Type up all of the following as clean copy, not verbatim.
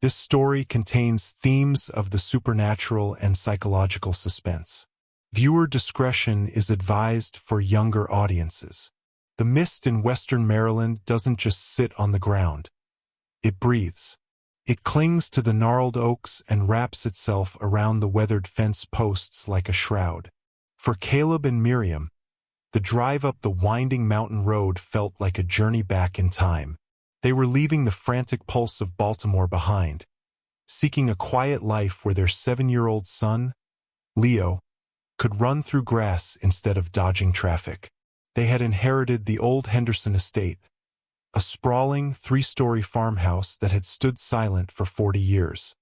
This story contains themes of the supernatural and psychological suspense. Viewer discretion is advised for younger audiences. The mist in western Maryland doesn't just sit on the ground. It breathes. It clings to the gnarled oaks and wraps itself around the weathered fence posts like a shroud. For Caleb and Miriam, the drive up the winding mountain road felt like a journey back in time. They were leaving the frantic pulse of Baltimore behind, seeking a quiet life where their 7-year-old son, Leo, could run through grass instead of dodging traffic. They had inherited the old Henderson estate, a sprawling 3-story farmhouse that had stood silent for 40 years.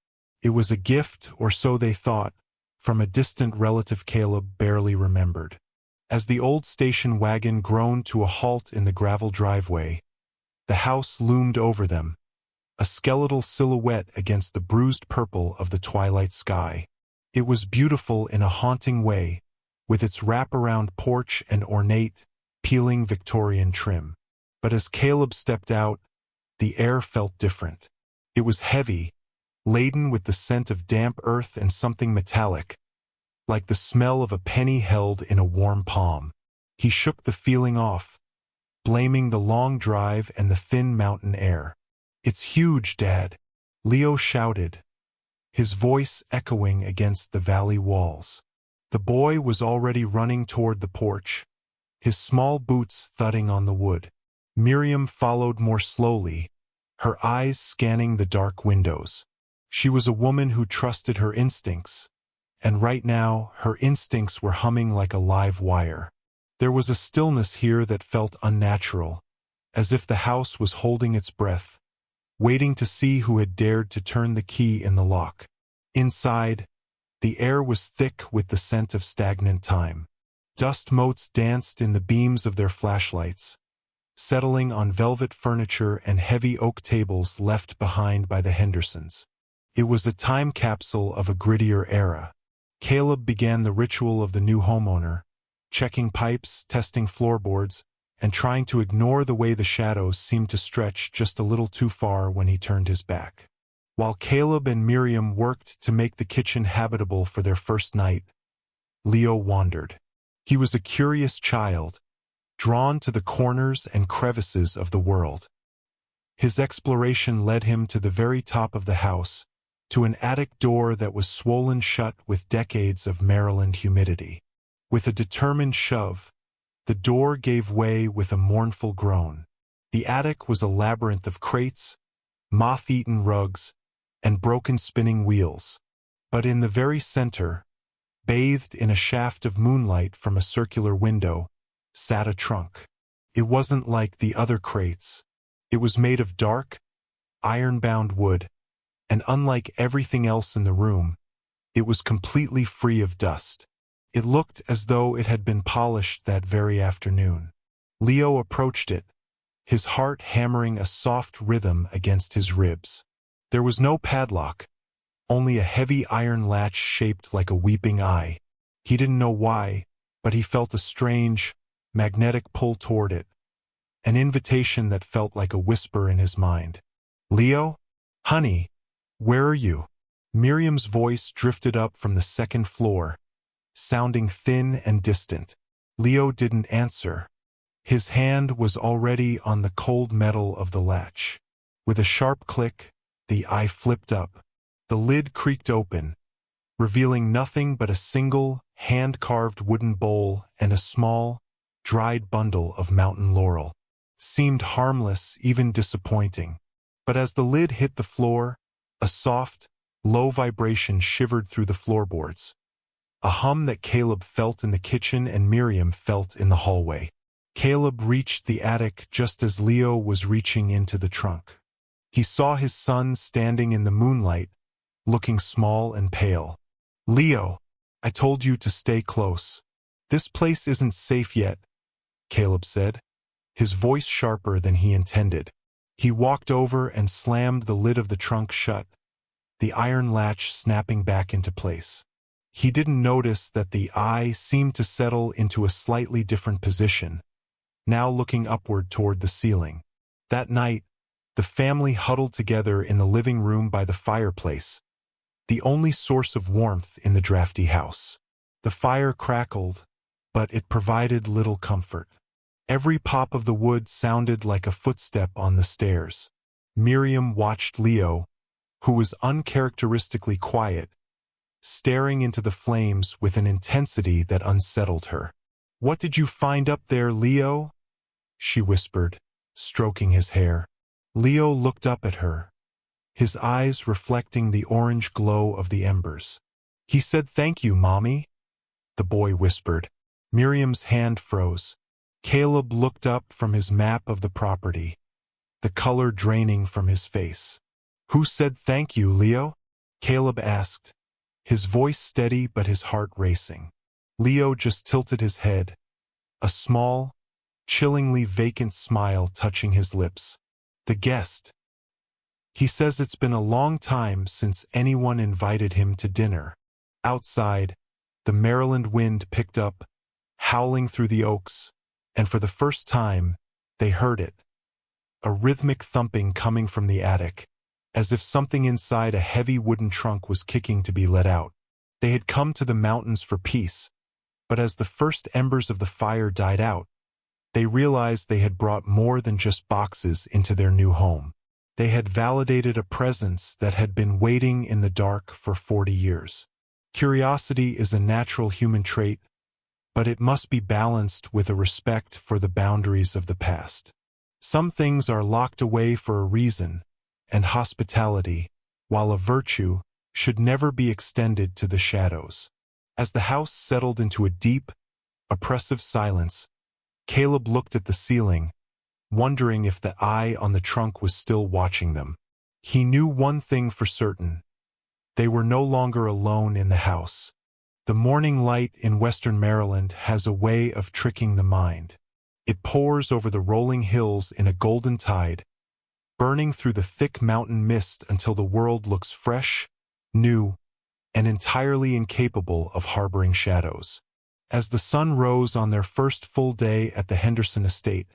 It was a gift, or so they thought, from a distant relative Caleb barely remembered. As the old station wagon groaned to a halt in the gravel driveway, the house loomed over them, a skeletal silhouette against the bruised purple of the twilight sky. It was beautiful in a haunting way, with its wraparound porch and ornate, peeling Victorian trim. But as Caleb stepped out, the air felt different. It was heavy, laden with the scent of damp earth and something metallic, like the smell of a penny held in a warm palm. He shook the feeling off, blaming the long drive and the thin mountain air. "It's huge, Dad," Leo shouted, his voice echoing against the valley walls. The boy was already running toward the porch, his small boots thudding on the wood. Miriam followed more slowly, her eyes scanning the dark windows. She was a woman who trusted her instincts, and right now her instincts were humming like a live wire. There was a stillness here that felt unnatural, as if the house was holding its breath, waiting to see who had dared to turn the key in the lock. Inside, the air was thick with the scent of stagnant time. Dust motes danced in the beams of their flashlights, settling on velvet furniture and heavy oak tables left behind by the Hendersons. It was a time capsule of a grittier era. Caleb began the ritual of the new homeowner, checking pipes, testing floorboards, and trying to ignore the way the shadows seemed to stretch just a little too far when he turned his back. While Caleb and Miriam worked to make the kitchen habitable for their first night, Leo wandered. He was a curious child, drawn to the corners and crevices of the world. His exploration led him to the very top of the house, to an attic door that was swollen shut with decades of Maryland humidity. With a determined shove, the door gave way with a mournful groan. The attic was a labyrinth of crates, moth-eaten rugs, and broken spinning wheels. But in the very center, bathed in a shaft of moonlight from a circular window, sat a trunk. It wasn't like the other crates. It was made of dark, iron-bound wood, and unlike everything else in the room, it was completely free of dust. It looked as though it had been polished that very afternoon. Leo approached it, his heart hammering a soft rhythm against his ribs. There was no padlock, only a heavy iron latch shaped like a weeping eye. He didn't know why, but he felt a strange, magnetic pull toward it, an invitation that felt like a whisper in his mind. "Leo? Honey, where are you?" Miriam's voice drifted up from the second floor, sounding thin and distant. Leo didn't answer. His hand was already on the cold metal of the latch. With a sharp click, the eye flipped up. The lid creaked open, revealing nothing but a single, hand-carved wooden bowl and a small, dried bundle of mountain laurel. Seemed harmless, even disappointing. But as the lid hit the floor, a soft, low vibration shivered through the floorboards. A hum that Caleb felt in the kitchen and Miriam felt in the hallway. Caleb reached the attic just as Leo was reaching into the trunk. He saw his son standing in the moonlight, looking small and pale. "Leo, I told you to stay close. This place isn't safe yet," Caleb said, his voice sharper than he intended. He walked over and slammed the lid of the trunk shut, the iron latch snapping back into place. He didn't notice that the eye seemed to settle into a slightly different position, now looking upward toward the ceiling. That night, The family huddled together in the living room by the fireplace, the only source of warmth in the drafty house. The fire crackled, but it provided little comfort. Every pop of the wood sounded like a footstep on the stairs. Miriam watched Leo, who was uncharacteristically quiet, staring into the flames with an intensity that unsettled her. "What did you find up there, Leo?" she whispered, stroking his hair. Leo looked up at her, his eyes reflecting the orange glow of the embers. "He said thank you, Mommy," the boy whispered. Miriam's hand froze. Caleb looked up from his map of the property, the color draining from his face. "Who said thank you, Leo?" Caleb asked, his voice steady but his heart racing. Leo just tilted his head, a small, chillingly vacant smile touching his lips. "The guest. He says it's been a long time since anyone invited him to dinner." Outside, the Maryland wind picked up, howling through the oaks, and for the first time, they heard it. A rhythmic thumping coming from the attic, as if something inside a heavy wooden trunk was kicking to be let out. They had come to the mountains for peace, but as the first embers of the fire died out, they realized they had brought more than just boxes into their new home. They had validated a presence that had been waiting in the dark for 40 years. Curiosity is a natural human trait, but it must be balanced with a respect for the boundaries of the past. Some things are locked away for a reason, and hospitality, while a virtue, should never be extended to the shadows. As the house settled into a deep, oppressive silence, Caleb looked at the ceiling, wondering if the eye on the trunk was still watching them. He knew one thing for certain. They were no longer alone in the house. The morning light in western Maryland has a way of tricking the mind. It pours over the rolling hills in a golden tide, burning through the thick mountain mist until the world looks fresh, new, and entirely incapable of harboring shadows. As the sun rose on their first full day at the Henderson estate,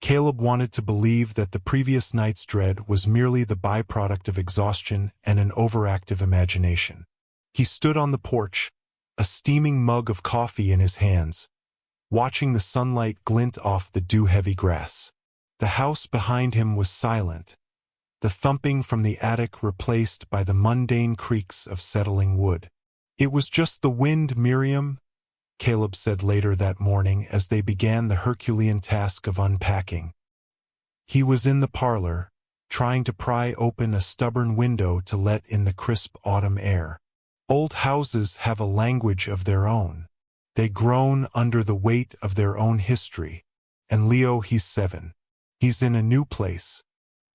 Caleb wanted to believe that the previous night's dread was merely the byproduct of exhaustion and an overactive imagination. He stood on the porch, a steaming mug of coffee in his hands, watching the sunlight glint off the dew-heavy grass. The house behind him was silent, the thumping from the attic replaced by the mundane creaks of settling wood. "It was just the wind, Miriam," Caleb said later that morning as they began the Herculean task of unpacking. He was in the parlor, trying to pry open a stubborn window to let in the crisp autumn air. Old houses have a language of their own. They groan under the weight of their own history. And Leo, he's 7. He's in a new place.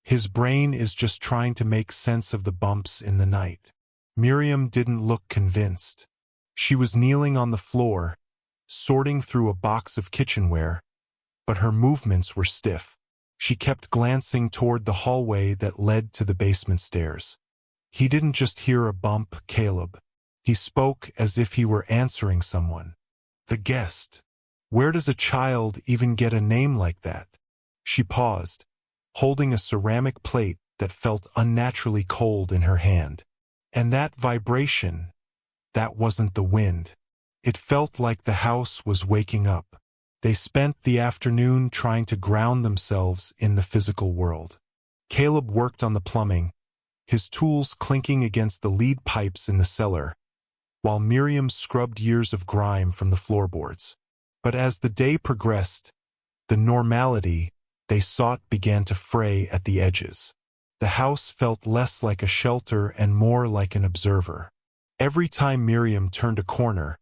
His brain is just trying to make sense of the bumps in the night. Miriam didn't look convinced. She was kneeling on the floor, sorting through a box of kitchenware, but her movements were stiff. She kept glancing toward the hallway that led to the basement stairs. He didn't just hear a bump, Caleb. He spoke as if he were answering someone. "The guest. Where does a child even get a name like that?" She paused, holding a ceramic plate that felt unnaturally cold in her hand. And that vibration, that wasn't the wind. It felt like the house was waking up. They spent the afternoon trying to ground themselves in the physical world. Caleb worked on the plumbing, his tools clinking against the lead pipes in the cellar, while Miriam scrubbed years of grime from the floorboards. But as the day progressed, the normality they sought began to fray at the edges. The house felt less like a shelter and more like an observer. Every time Miriam turned a corner,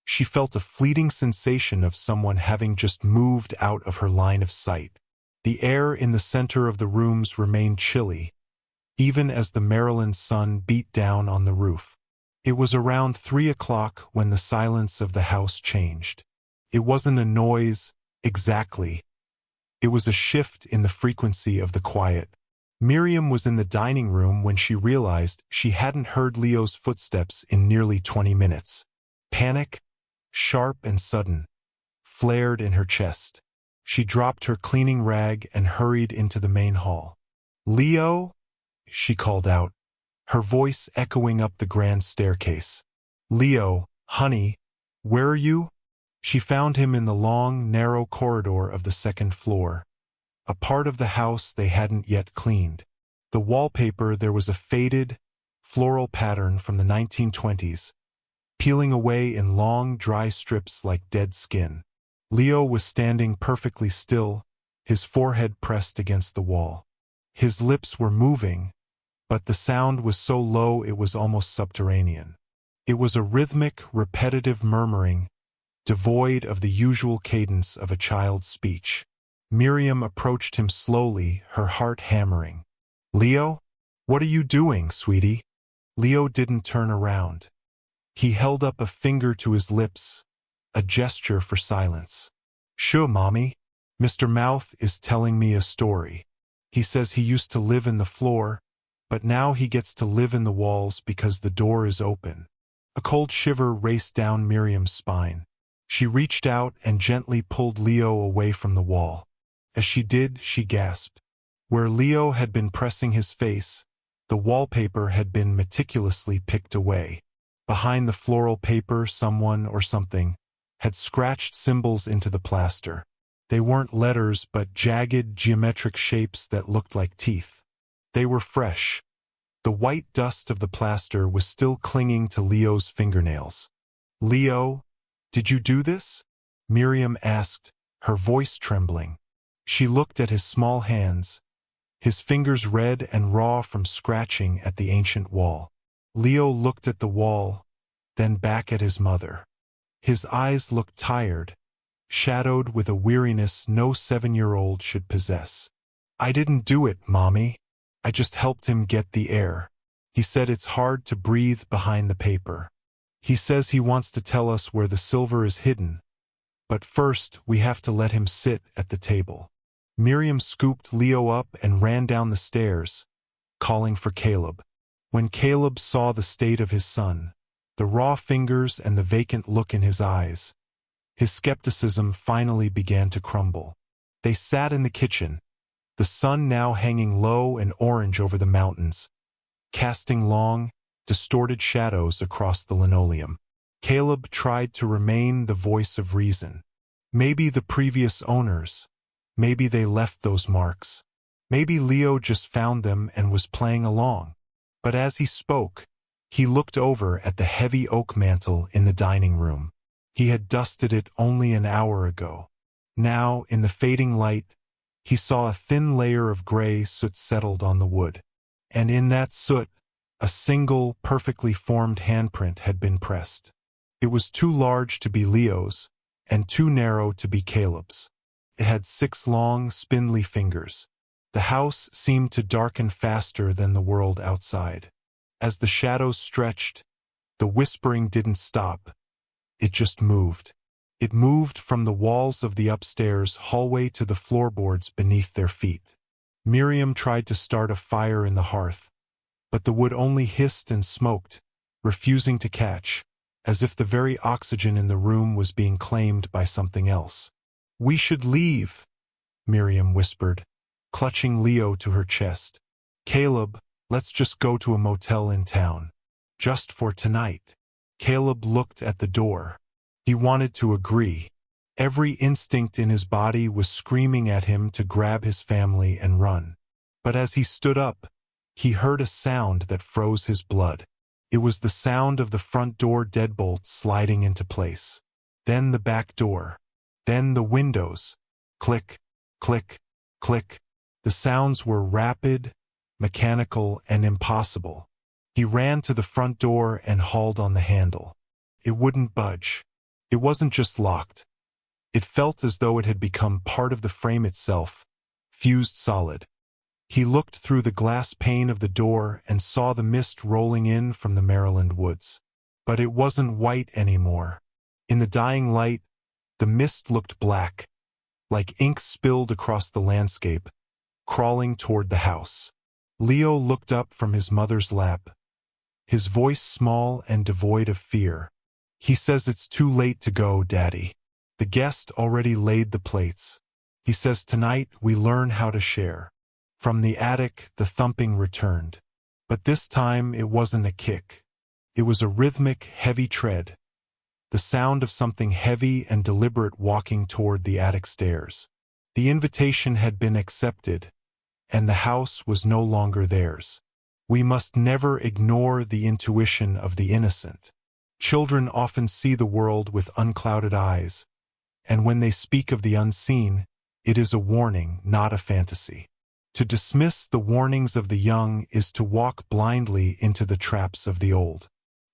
she felt a fleeting sensation of someone having just moved out of her line of sight. The air in the center of the rooms remained chilly, even as the Maryland sun beat down on the roof. It was around 3 o'clock when the silence of the house changed. It wasn't a noise, exactly. It was a shift in the frequency of the quiet. Miriam was in the dining room when she realized she hadn't heard Leo's footsteps in nearly 20 minutes. Panic, sharp and sudden, flared in her chest. She dropped her cleaning rag and hurried into the main hall. "Leo?" she called out, her voice echoing up the grand staircase. "Leo, honey, where are you?" She found him in the long, narrow corridor of the second floor, a part of the house they hadn't yet cleaned. The wallpaper, there was a faded, floral pattern from the 1920s, peeling away in long, dry strips like dead skin. Leo was standing perfectly still, his forehead pressed against the wall. His lips were moving, but the sound was so low it was almost subterranean. It was a rhythmic, repetitive murmuring, devoid of the usual cadence of a child's speech. Miriam approached him slowly, her heart hammering. "Leo? What are you doing, sweetie?" Leo didn't turn around. He held up a finger to his lips, a gesture for silence. "Sure, Mommy. Mr. Mouth is telling me a story. He says he used to live in the floor, but now he gets to live in the walls because the door is open." A cold shiver raced down Miriam's spine. She reached out and gently pulled Leo away from the wall. As she did, she gasped. Where Leo had been pressing his face, the wallpaper had been meticulously picked away. Behind the floral paper, someone or something had scratched symbols into the plaster. They weren't letters, but jagged, geometric shapes that looked like teeth. They were fresh. The white dust of the plaster was still clinging to Leo's fingernails. "Leo, did you do this?" Miriam asked, her voice trembling. She looked at his small hands, his fingers red and raw from scratching at the ancient wall. Leo looked at the wall, then back at his mother. His eyes looked tired, shadowed with a weariness no 7-year-old should possess. "I didn't do it, Mommy. I just helped him get the air. He said it's hard to breathe behind the paper. He says he wants to tell us where the silver is hidden, but first we have to let him sit at the table." Miriam scooped Leo up and ran down the stairs, calling for Caleb. When Caleb saw the state of his son, the raw fingers and the vacant look in his eyes, his skepticism finally began to crumble. They sat in the kitchen, the sun now hanging low and orange over the mountains, casting long, distorted shadows across the linoleum. Caleb tried to remain the voice of reason. Maybe the previous owners, maybe they left those marks. Maybe Leo just found them and was playing along. But as he spoke, he looked over at the heavy oak mantel in the dining room. He had dusted it only an hour ago. Now, in the fading light, he saw a thin layer of gray soot settled on the wood. And in that soot, a single, perfectly formed handprint had been pressed. It was too large to be Leo's, and too narrow to be Caleb's. It had 6 long, spindly fingers. The house seemed to darken faster than the world outside. As the shadows stretched, the whispering didn't stop. It just moved. It moved from the walls of the upstairs hallway to the floorboards beneath their feet. Miriam tried to start a fire in the hearth, but the wood only hissed and smoked, refusing to catch, as if the very oxygen in the room was being claimed by something else. "We should leave," Miriam whispered, clutching Leo to her chest. "Caleb, let's just go to a motel in town. Just for tonight." Caleb looked at the door. He wanted to agree. Every instinct in his body was screaming at him to grab his family and run. But as he stood up, he heard a sound that froze his blood. It was the sound of the front door deadbolt sliding into place. Then the back door. Then the windows. Click, click, click. The sounds were rapid, mechanical, and impossible. He ran to the front door and hauled on the handle. It wouldn't budge. It wasn't just locked. It felt as though it had become part of the frame itself, fused solid. He looked through the glass pane of the door and saw the mist rolling in from the Maryland woods. But it wasn't white anymore. In the dying light, the mist looked black, like ink spilled across the landscape, crawling toward the house. Leo looked up from his mother's lap, his voice small and devoid of fear. "He says it's too late to go, Daddy. The guest already laid the plates. He says tonight we learn how to share." From the attic, the thumping returned. But this time it wasn't a kick. It was a rhythmic, heavy tread, the sound of something heavy and deliberate walking toward the attic stairs. The invitation had been accepted, and the house was no longer theirs. We must never ignore the intuition of the innocent. Children often see the world with unclouded eyes, and when they speak of the unseen, it is a warning, not a fantasy. To dismiss the warnings of the young is to walk blindly into the traps of the old.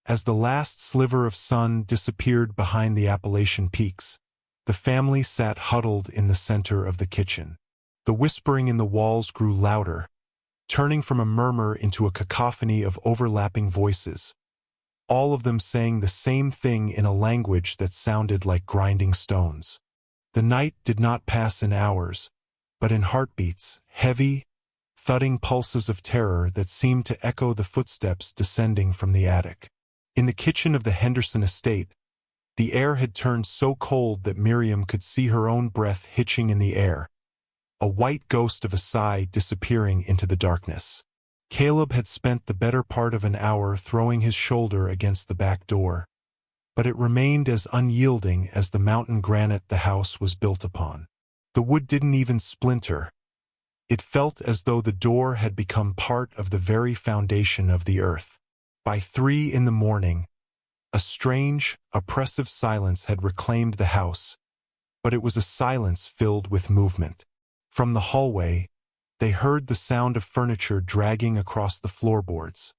As the last sliver of sun disappeared behind the Appalachian peaks, the family sat huddled in the center of the kitchen. The whispering in the walls grew louder, turning from a murmur into a cacophony of overlapping voices, all of them saying the same thing in a language that sounded like grinding stones. The night did not pass in hours, but in heartbeats, heavy, thudding pulses of terror that seemed to echo the footsteps descending from the attic. In the kitchen of the Henderson estate, the air had turned so cold that Miriam could see her own breath hitching in the air, a white ghost of a sigh disappearing into the darkness. Caleb had spent the better part of an hour throwing his shoulder against the back door, but it remained as unyielding as the mountain granite the house was built upon. The wood didn't even splinter. It felt as though the door had become part of the very foundation of the earth. By 3 in the morning, a strange, oppressive silence had reclaimed the house, but it was a silence filled with movement. From the hallway, they heard the sound of furniture dragging across the floorboards,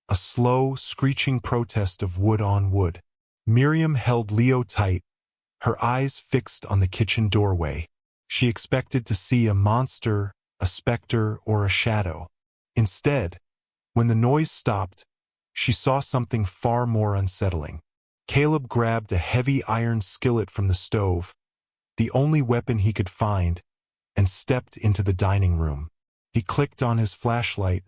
a slow, screeching protest of wood on wood. Miriam held Leo tight, her eyes fixed on the kitchen doorway. She expected to see a monster, a specter, or a shadow. Instead, when the noise stopped, she saw something far more unsettling. Caleb grabbed a heavy iron skillet from the stove, the only weapon he could find, and stepped into the dining room. He clicked on his flashlight,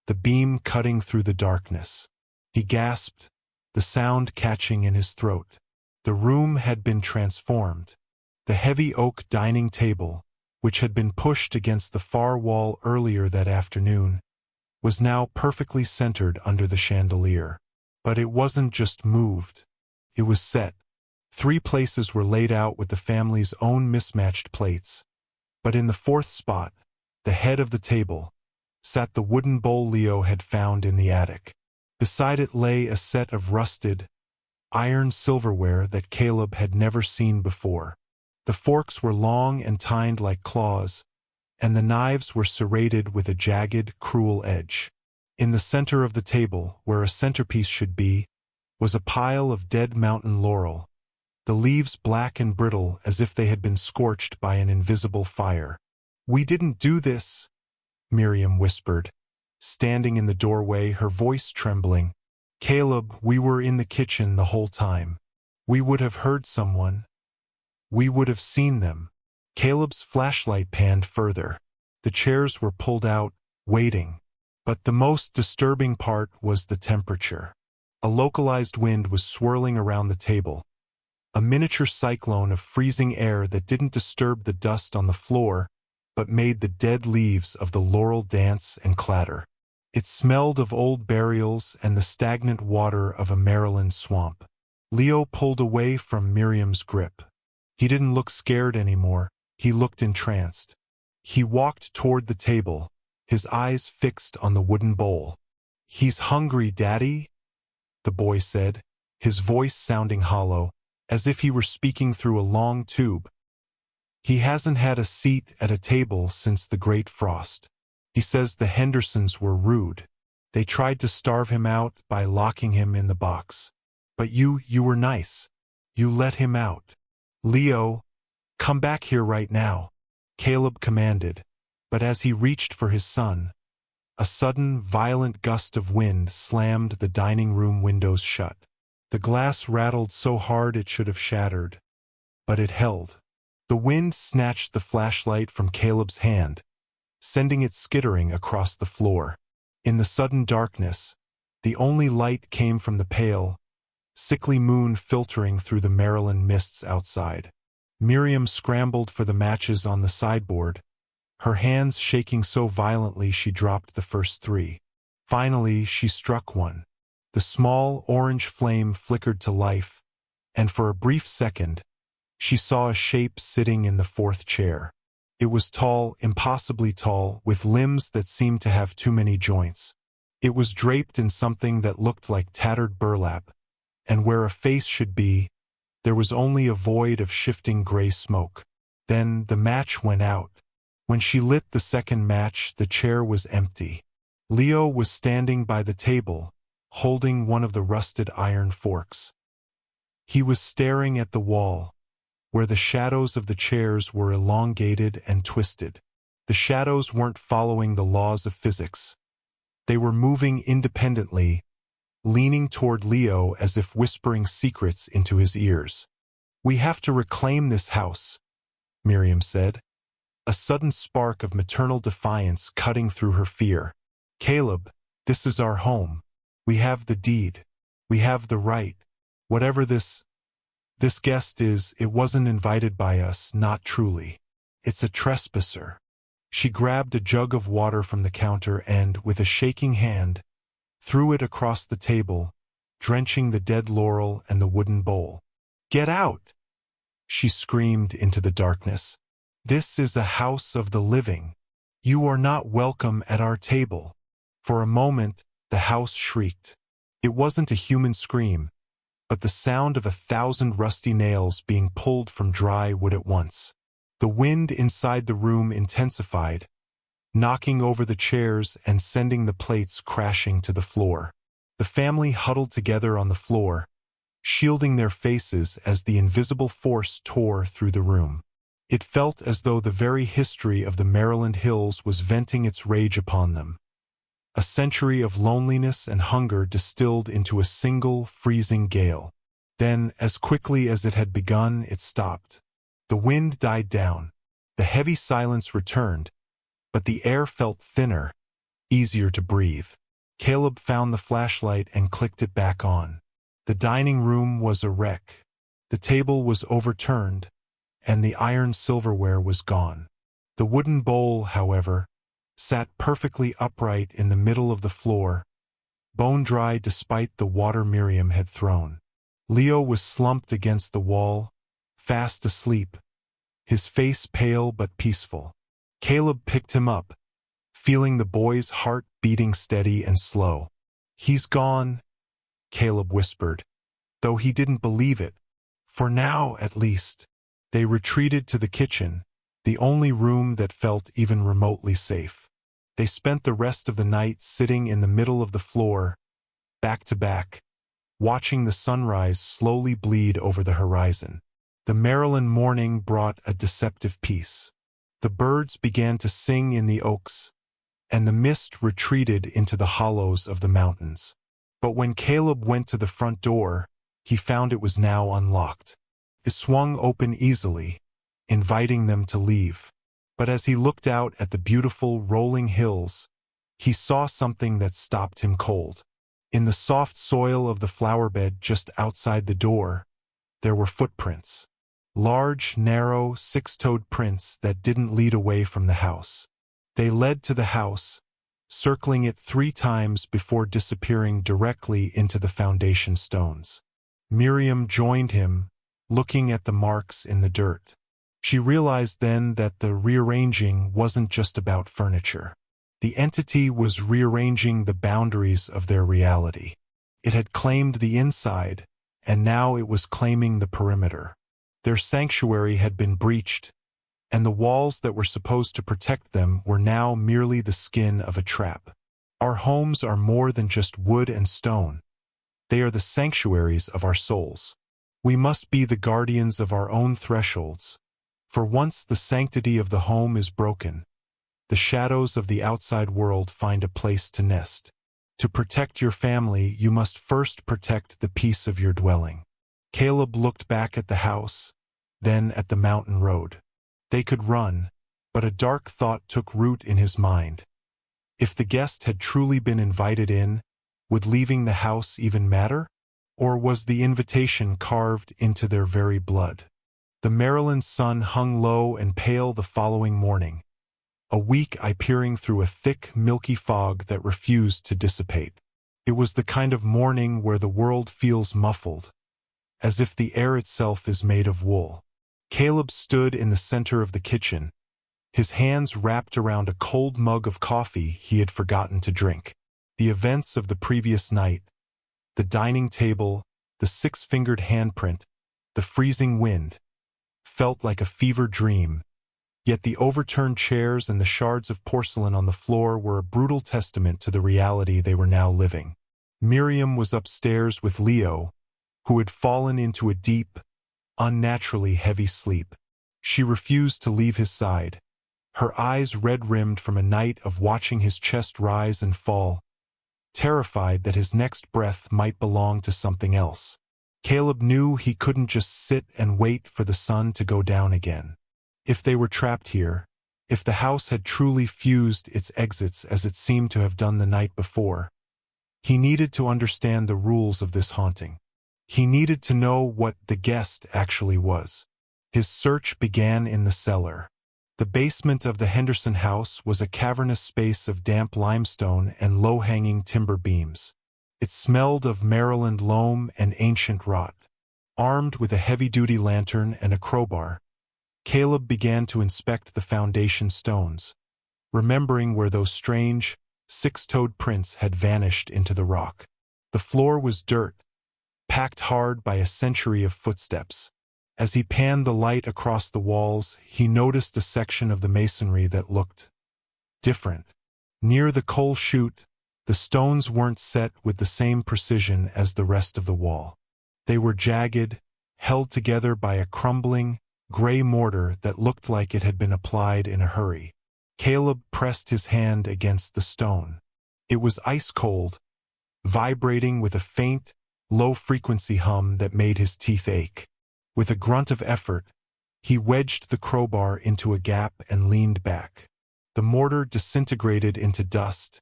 the beam cutting through the darkness. He gasped, the sound catching in his throat. The room had been transformed. The heavy oak dining table, which had been pushed against the far wall earlier that afternoon, was now perfectly centered under the chandelier. But it wasn't just moved. It was set. 3 places were laid out with the family's own mismatched plates, but in the 4th spot, the head of the table, sat the wooden bowl Leo had found in the attic. Beside it lay a set of rusted, iron silverware that Caleb had never seen before. The forks were long and tined like claws, and the knives were serrated with a jagged, cruel edge. In the center of the table, where a centerpiece should be, was a pile of dead mountain laurel, the leaves black and brittle as if they had been scorched by an invisible fire. "We didn't do this," Miriam whispered, standing in the doorway, her voice trembling. "Caleb, we were in the kitchen the whole time. We would have heard someone. We would have seen them." Caleb's flashlight panned further. The chairs were pulled out, waiting. But the most disturbing part was the temperature. A localized wind was swirling around the table, a miniature cyclone of freezing air that didn't disturb the dust on the floor, but made the dead leaves of the laurel dance and clatter. It smelled of old burials and the stagnant water of a Maryland swamp. Leo pulled away from Miriam's grip. He didn't look scared anymore. He looked entranced. He walked toward the table, his eyes fixed on the wooden bowl. "He's hungry, Daddy," the boy said, his voice sounding hollow, as if he were speaking through a long tube. "He hasn't had a seat at a table since the Great Frost. He says the Hendersons were rude. They tried to starve him out by locking him in the box. But you were nice. You let him out. Leo, come back here right now," Caleb commanded, but as he reached for his son, a sudden, violent gust of wind slammed the dining room windows shut. The glass rattled so hard it should have shattered, but it held. The wind snatched the flashlight from Caleb's hand, sending it skittering across the floor. In the sudden darkness, the only light came from the pale, sickly moon filtering through the Maryland mists outside. Miriam scrambled for the matches on the sideboard, her hands shaking so violently she dropped the first three. Finally, she struck one. The small orange flame flickered to life, and for a brief second, she saw a shape sitting in the fourth chair. It was tall, impossibly tall, with limbs that seemed to have too many joints. It was draped in something that looked like tattered burlap, and where a face should be, there was only a void of shifting gray smoke. Then the match went out. When she lit the second match, the chair was empty. Leo was standing by the table, holding one of the rusted iron forks. He was staring at the wall, where the shadows of the chairs were elongated and twisted. The shadows weren't following the laws of physics. They were moving independently, leaning toward Leo as if whispering secrets into his ears. "We have to reclaim this house," Miriam said, a sudden spark of maternal defiance cutting through her fear. "Caleb, this is our home. We have the deed. We have the right. Whatever this guest is, it wasn't invited by us, not truly. It's a trespasser." She grabbed a jug of water from the counter and, with a shaking hand, threw it across the table, drenching the dead laurel and the wooden bowl. "Get out!" she screamed into the darkness. "This is a house of the living. You are not welcome at our table." For a moment, the house shrieked. It wasn't a human scream, but the sound of 1,000 rusty nails being pulled from dry wood at once. The wind inside the room intensified, knocking over the chairs and sending the plates crashing to the floor. The family huddled together on the floor, shielding their faces as the invisible force tore through the room. It felt as though the very history of the Maryland hills was venting its rage upon them. A century of loneliness and hunger distilled into a single, freezing gale. Then, as quickly as it had begun, it stopped. The wind died down. The heavy silence returned, but the air felt thinner, easier to breathe. Caleb found the flashlight and clicked it back on. The dining room was a wreck. The table was overturned, and the iron silverware was gone. The wooden bowl, however, sat perfectly upright in the middle of the floor, bone-dry despite the water Miriam had thrown. Leo was slumped against the wall, fast asleep, his face pale but peaceful. Caleb picked him up, feeling the boy's heart beating steady and slow. "He's gone," Caleb whispered, though he didn't believe it. For now, at least. They retreated to the kitchen, the only room that felt even remotely safe. They spent the rest of the night sitting in the middle of the floor, back to back, watching the sunrise slowly bleed over the horizon. The Maryland morning brought a deceptive peace. The birds began to sing in the oaks, and the mist retreated into the hollows of the mountains. But when Caleb went to the front door, he found it was now unlocked. It swung open easily, inviting them to leave. But as he looked out at the beautiful rolling hills, he saw something that stopped him cold. In the soft soil of the flower bed just outside the door, there were footprints. Large, narrow, six-toed prints that didn't lead away from the house. They led to the house, circling it 3 times before disappearing directly into the foundation stones. Miriam joined him, looking at the marks in the dirt. She realized then that the rearranging wasn't just about furniture. The entity was rearranging the boundaries of their reality. It had claimed the inside, and now it was claiming the perimeter. Their sanctuary had been breached, and the walls that were supposed to protect them were now merely the skin of a trap. Our homes are more than just wood and stone. They are the sanctuaries of our souls. We must be the guardians of our own thresholds, for once the sanctity of the home is broken, the shadows of the outside world find a place to nest. To protect your family, you must first protect the peace of your dwelling. Caleb looked back at the house, then at the mountain road. They could run, but a dark thought took root in his mind. If the guest had truly been invited in, would leaving the house even matter? Or was the invitation carved into their very blood? The Maryland sun hung low and pale the following morning, a weak eye peering through a thick, milky fog that refused to dissipate. It was the kind of morning where the world feels muffled, as if the air itself is made of wool. Caleb stood in the center of the kitchen, his hands wrapped around a cold mug of coffee he had forgotten to drink. The events of the previous night, the dining table, the six-fingered handprint, the freezing wind, felt like a fever dream, yet the overturned chairs and the shards of porcelain on the floor were a brutal testament to the reality they were now living. Miriam was upstairs with Leo, who had fallen into a deep, unnaturally heavy sleep. She refused to leave his side, her eyes red-rimmed from a night of watching his chest rise and fall, terrified that his next breath might belong to something else. Caleb knew he couldn't just sit and wait for the sun to go down again. If they were trapped here, if the house had truly fused its exits as it seemed to have done the night before, he needed to understand the rules of this haunting. He needed to know what the guest actually was. His search began in the cellar. The basement of the Henderson house was a cavernous space of damp limestone and low-hanging timber beams. It smelled of Maryland loam and ancient rot. Armed with a heavy-duty lantern and a crowbar, Caleb began to inspect the foundation stones, remembering where those strange, six-toed prints had vanished into the rock. The floor was dirt, packed hard by a century of footsteps. As he panned the light across the walls, he noticed a section of the masonry that looked different. Near the coal chute, the stones weren't set with the same precision as the rest of the wall. They were jagged, held together by a crumbling, gray mortar that looked like it had been applied in a hurry. Caleb pressed his hand against the stone. It was ice-cold, vibrating with a faint, low-frequency hum that made his teeth ache. With a grunt of effort, he wedged the crowbar into a gap and leaned back. The mortar disintegrated into dust,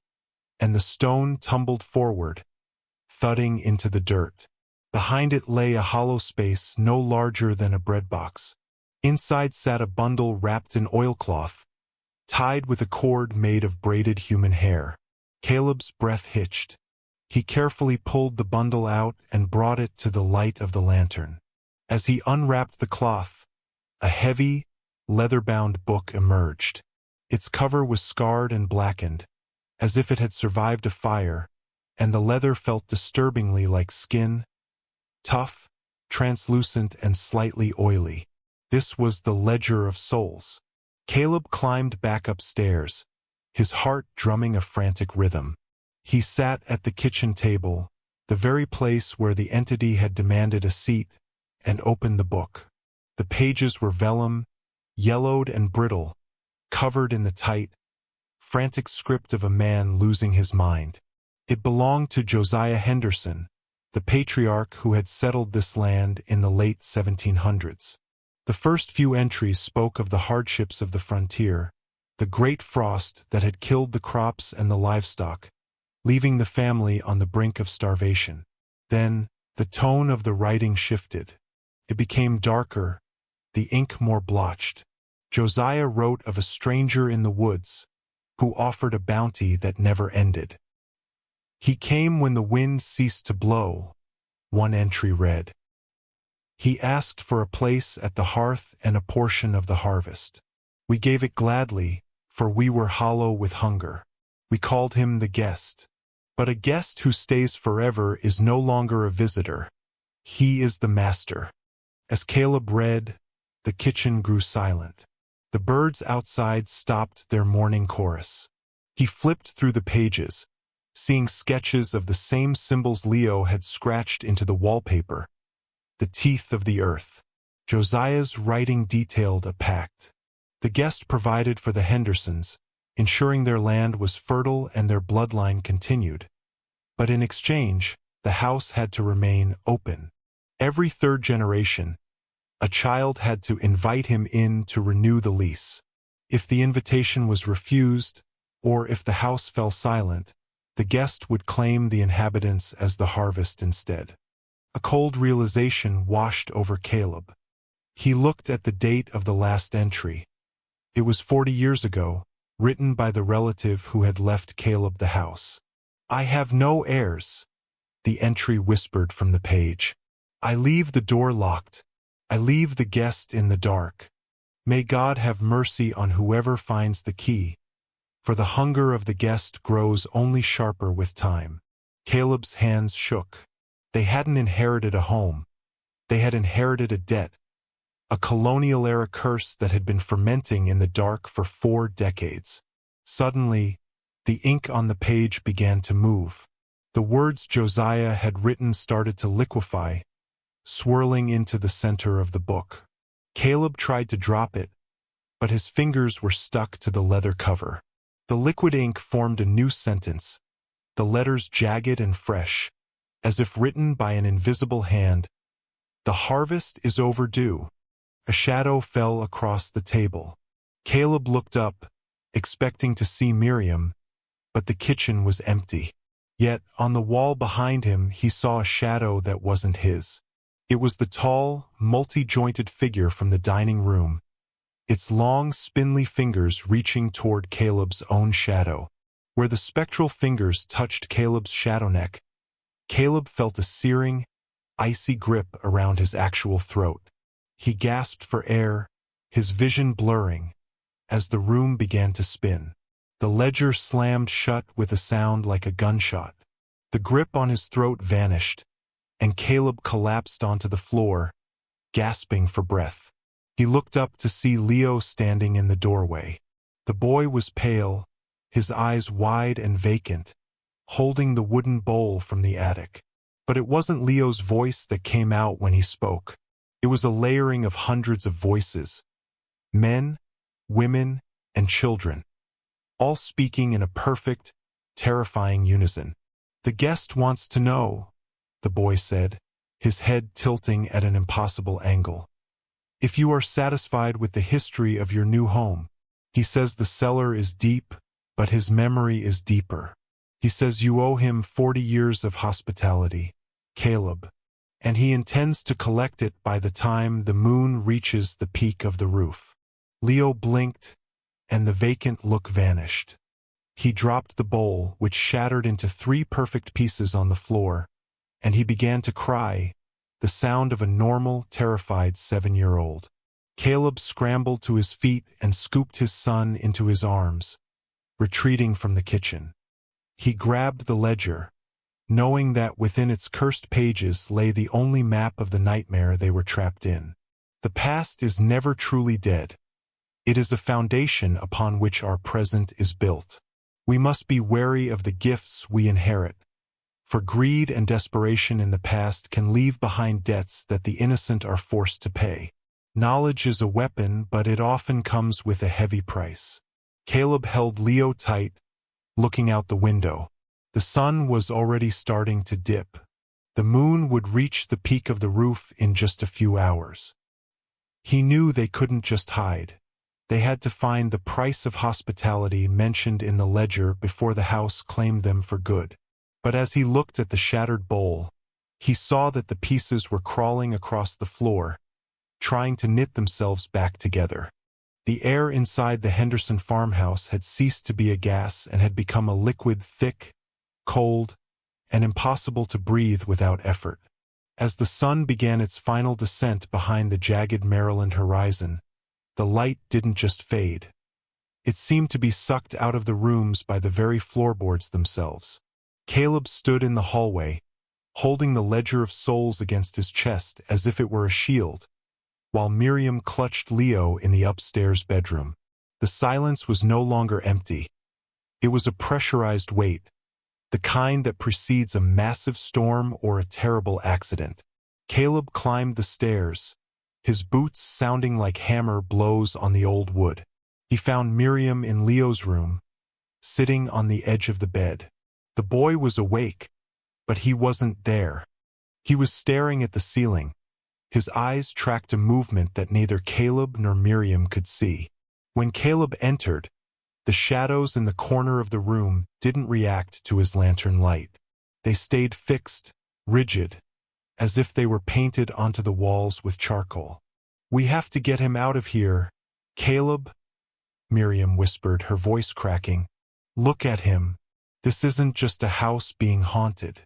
and the stone tumbled forward, thudding into the dirt. Behind it lay a hollow space no larger than a breadbox. Inside sat a bundle wrapped in oilcloth, tied with a cord made of braided human hair. Caleb's breath hitched. He carefully pulled the bundle out and brought it to the light of the lantern. As he unwrapped the cloth, a heavy, leather-bound book emerged. Its cover was scarred and blackened, as if it had survived a fire, and the leather felt disturbingly like skin, tough, translucent, and slightly oily. This was the Ledger of Souls. Caleb climbed back upstairs, his heart drumming a frantic rhythm. He sat at the kitchen table, the very place where the entity had demanded a seat, and opened the book. The pages were vellum, yellowed and brittle, covered in the tight, frantic script of a man losing his mind. It belonged to Josiah Henderson, the patriarch who had settled this land in the late 1700s. The first few entries spoke of the hardships of the frontier, the great frost that had killed the crops and the livestock, leaving the family on the brink of starvation. Then, the tone of the writing shifted. It became darker, the ink more blotched. Josiah wrote of a stranger in the woods, who offered a bounty that never ended. He came when the wind ceased to blow, one entry read. He asked for a place at the hearth and a portion of the harvest. We gave it gladly, for we were hollow with hunger. We called him the guest. But a guest who stays forever is no longer a visitor. He is the master. As Caleb read, the kitchen grew silent. The birds outside stopped their morning chorus. He flipped through the pages, seeing sketches of the same symbols Leo had scratched into the wallpaper. The teeth of the earth. Josiah's writing detailed a pact. The guest provided for the Hendersons, ensuring their land was fertile and their bloodline continued. But in exchange, the house had to remain open. Every third generation, a child had to invite him in to renew the lease. If the invitation was refused, or if the house fell silent, the guest would claim the inhabitants as the harvest instead. A cold realization washed over Caleb. He looked at the date of the last entry. It was 40 years ago, written by the relative who had left Caleb the house. "I have no heirs," the entry whispered from the page. "I leave the door locked. I leave the guest in the dark. May God have mercy on whoever finds the key, for the hunger of the guest grows only sharper with time." Caleb's hands shook. They hadn't inherited a home. They had inherited a debt, a colonial-era curse that had been fermenting in the dark for 4 decades. Suddenly, the ink on the page began to move. The words Josiah had written started to liquefy, swirling into the center of the book. Caleb tried to drop it, but his fingers were stuck to the leather cover. The liquid ink formed a new sentence, the letters jagged and fresh, as if written by an invisible hand. "The harvest is overdue." A shadow fell across the table. Caleb looked up, expecting to see Miriam, but the kitchen was empty. Yet, on the wall behind him, he saw a shadow that wasn't his. It was the tall, multi-jointed figure from the dining room, its long, spindly fingers reaching toward Caleb's own shadow. Where the spectral fingers touched Caleb's shadow neck, Caleb felt a searing, icy grip around his actual throat. He gasped for air, his vision blurring, as the room began to spin. The ledger slammed shut with a sound like a gunshot. The grip on his throat vanished, and Caleb collapsed onto the floor, gasping for breath. He looked up to see Leo standing in the doorway. The boy was pale, his eyes wide and vacant, holding the wooden bowl from the attic. But it wasn't Leo's voice that came out when he spoke. It was a layering of hundreds of voices, men, women, and children, all speaking in a perfect, terrifying unison. "The guest wants to know," the boy said, his head tilting at an impossible angle, "if you are satisfied with the history of your new home. He says the cellar is deep, but his memory is deeper. He says you owe him 40 years of hospitality, Caleb, and he intends to collect it by the time the moon reaches the peak of the roof." Leo blinked, and the vacant look vanished. He dropped the bowl, which shattered into 3 perfect pieces on the floor, and he began to cry, the sound of a normal, terrified 7-year-old. Caleb scrambled to his feet and scooped his son into his arms, retreating from the kitchen. He grabbed the ledger, knowing that within its cursed pages lay the only map of the nightmare they were trapped in. The past is never truly dead. It is a foundation upon which our present is built. We must be wary of the gifts we inherit, for greed and desperation in the past can leave behind debts that the innocent are forced to pay. Knowledge is a weapon, but it often comes with a heavy price. Caleb held Leo tight, looking out the window. The sun was already starting to dip. The moon would reach the peak of the roof in just a few hours. He knew they couldn't just hide. They had to find the price of hospitality mentioned in the ledger before the house claimed them for good. But as he looked at the shattered bowl, he saw that the pieces were crawling across the floor, trying to knit themselves back together. The air inside the Henderson farmhouse had ceased to be a gas and had become a liquid thick, cold, and impossible to breathe without effort. As the sun began its final descent behind the jagged Maryland horizon, the light didn't just fade. It seemed to be sucked out of the rooms by the very floorboards themselves. Caleb stood in the hallway, holding the Ledger of Souls against his chest as if it were a shield, while Miriam clutched Leo in the upstairs bedroom. The silence was no longer empty. It was a pressurized weight, the kind that precedes a massive storm or a terrible accident. Caleb climbed the stairs, his boots sounding like hammer blows on the old wood. He found Miriam in Leo's room, sitting on the edge of the bed. The boy was awake, but he wasn't there. He was staring at the ceiling. His eyes tracked a movement that neither Caleb nor Miriam could see. When Caleb entered, the shadows in the corner of the room didn't react to his lantern light. They stayed fixed, rigid, as if they were painted onto the walls with charcoal. "We have to get him out of here, Caleb," Miriam whispered, her voice cracking. "Look at him. This isn't just a house being haunted.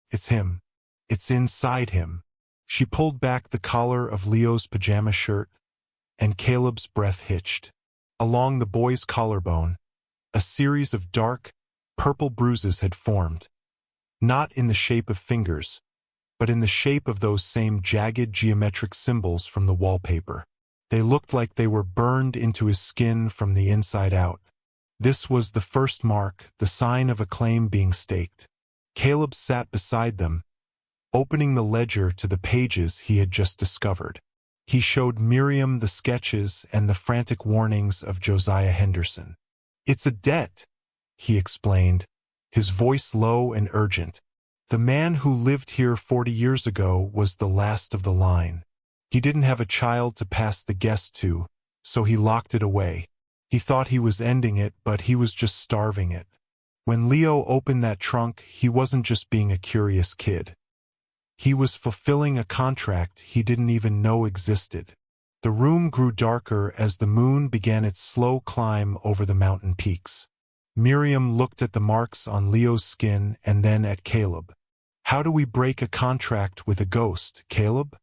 It's him. It's inside him." She pulled back the collar of Leo's pajama shirt, and Caleb's breath hitched. Along the boy's collarbone, a series of dark, purple bruises had formed, not in the shape of fingers, but in the shape of those same jagged geometric symbols from the wallpaper. They looked like they were burned into his skin from the inside out. This was the first mark, the sign of a claim being staked. Caleb sat beside them, opening the ledger to the pages he had just discovered. He showed Miriam the sketches and the frantic warnings of Josiah Henderson. "It's a debt," he explained, his voice low and urgent. "The man who lived here 40 years ago was the last of the line. He didn't have a child to pass the guest to, so he locked it away. He thought he was ending it, but he was just starving it. When Leo opened that trunk, he wasn't just being a curious kid. He was fulfilling a contract he didn't even know existed." The room grew darker as the moon began its slow climb over the mountain peaks. Miriam looked at the marks on Leo's skin and then at Caleb. "How do we break a contract with a ghost, Caleb?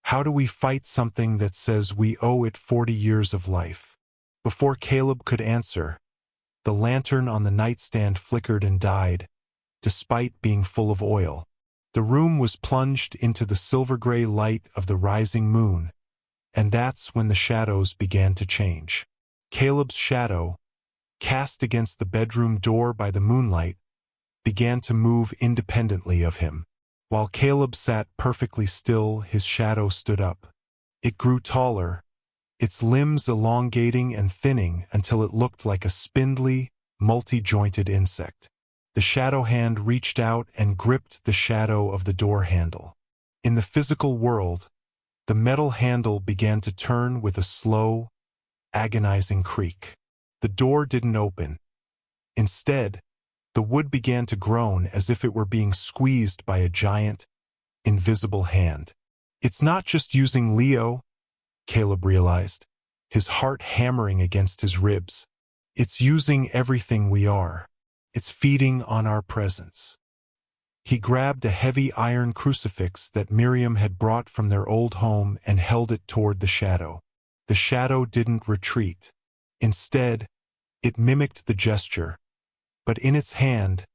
How do we fight something that says we owe it 40 years of life?" Before Caleb could answer, the lantern on the nightstand flickered and died, despite being full of oil. The room was plunged into the silver-gray light of the rising moon, and that's when the shadows began to change. Caleb's shadow, cast against the bedroom door by the moonlight, began to move independently of him. While Caleb sat perfectly still, his shadow stood up. It grew taller, its limbs elongating and thinning until it looked like a spindly, multi-jointed insect. The shadow hand reached out and gripped the shadow of the door handle. In the physical world, the metal handle began to turn with a slow, agonizing creak. The door didn't open. Instead, the wood began to groan as if it were being squeezed by a giant, invisible hand. "It's not just using Leo," Caleb realized, his heart hammering against his ribs. "It's using everything we are. It's feeding on our presence." He grabbed a heavy iron crucifix that Miriam had brought from their old home and held it toward the shadow. The shadow didn't retreat. Instead, it mimicked the gesture, but in its hand,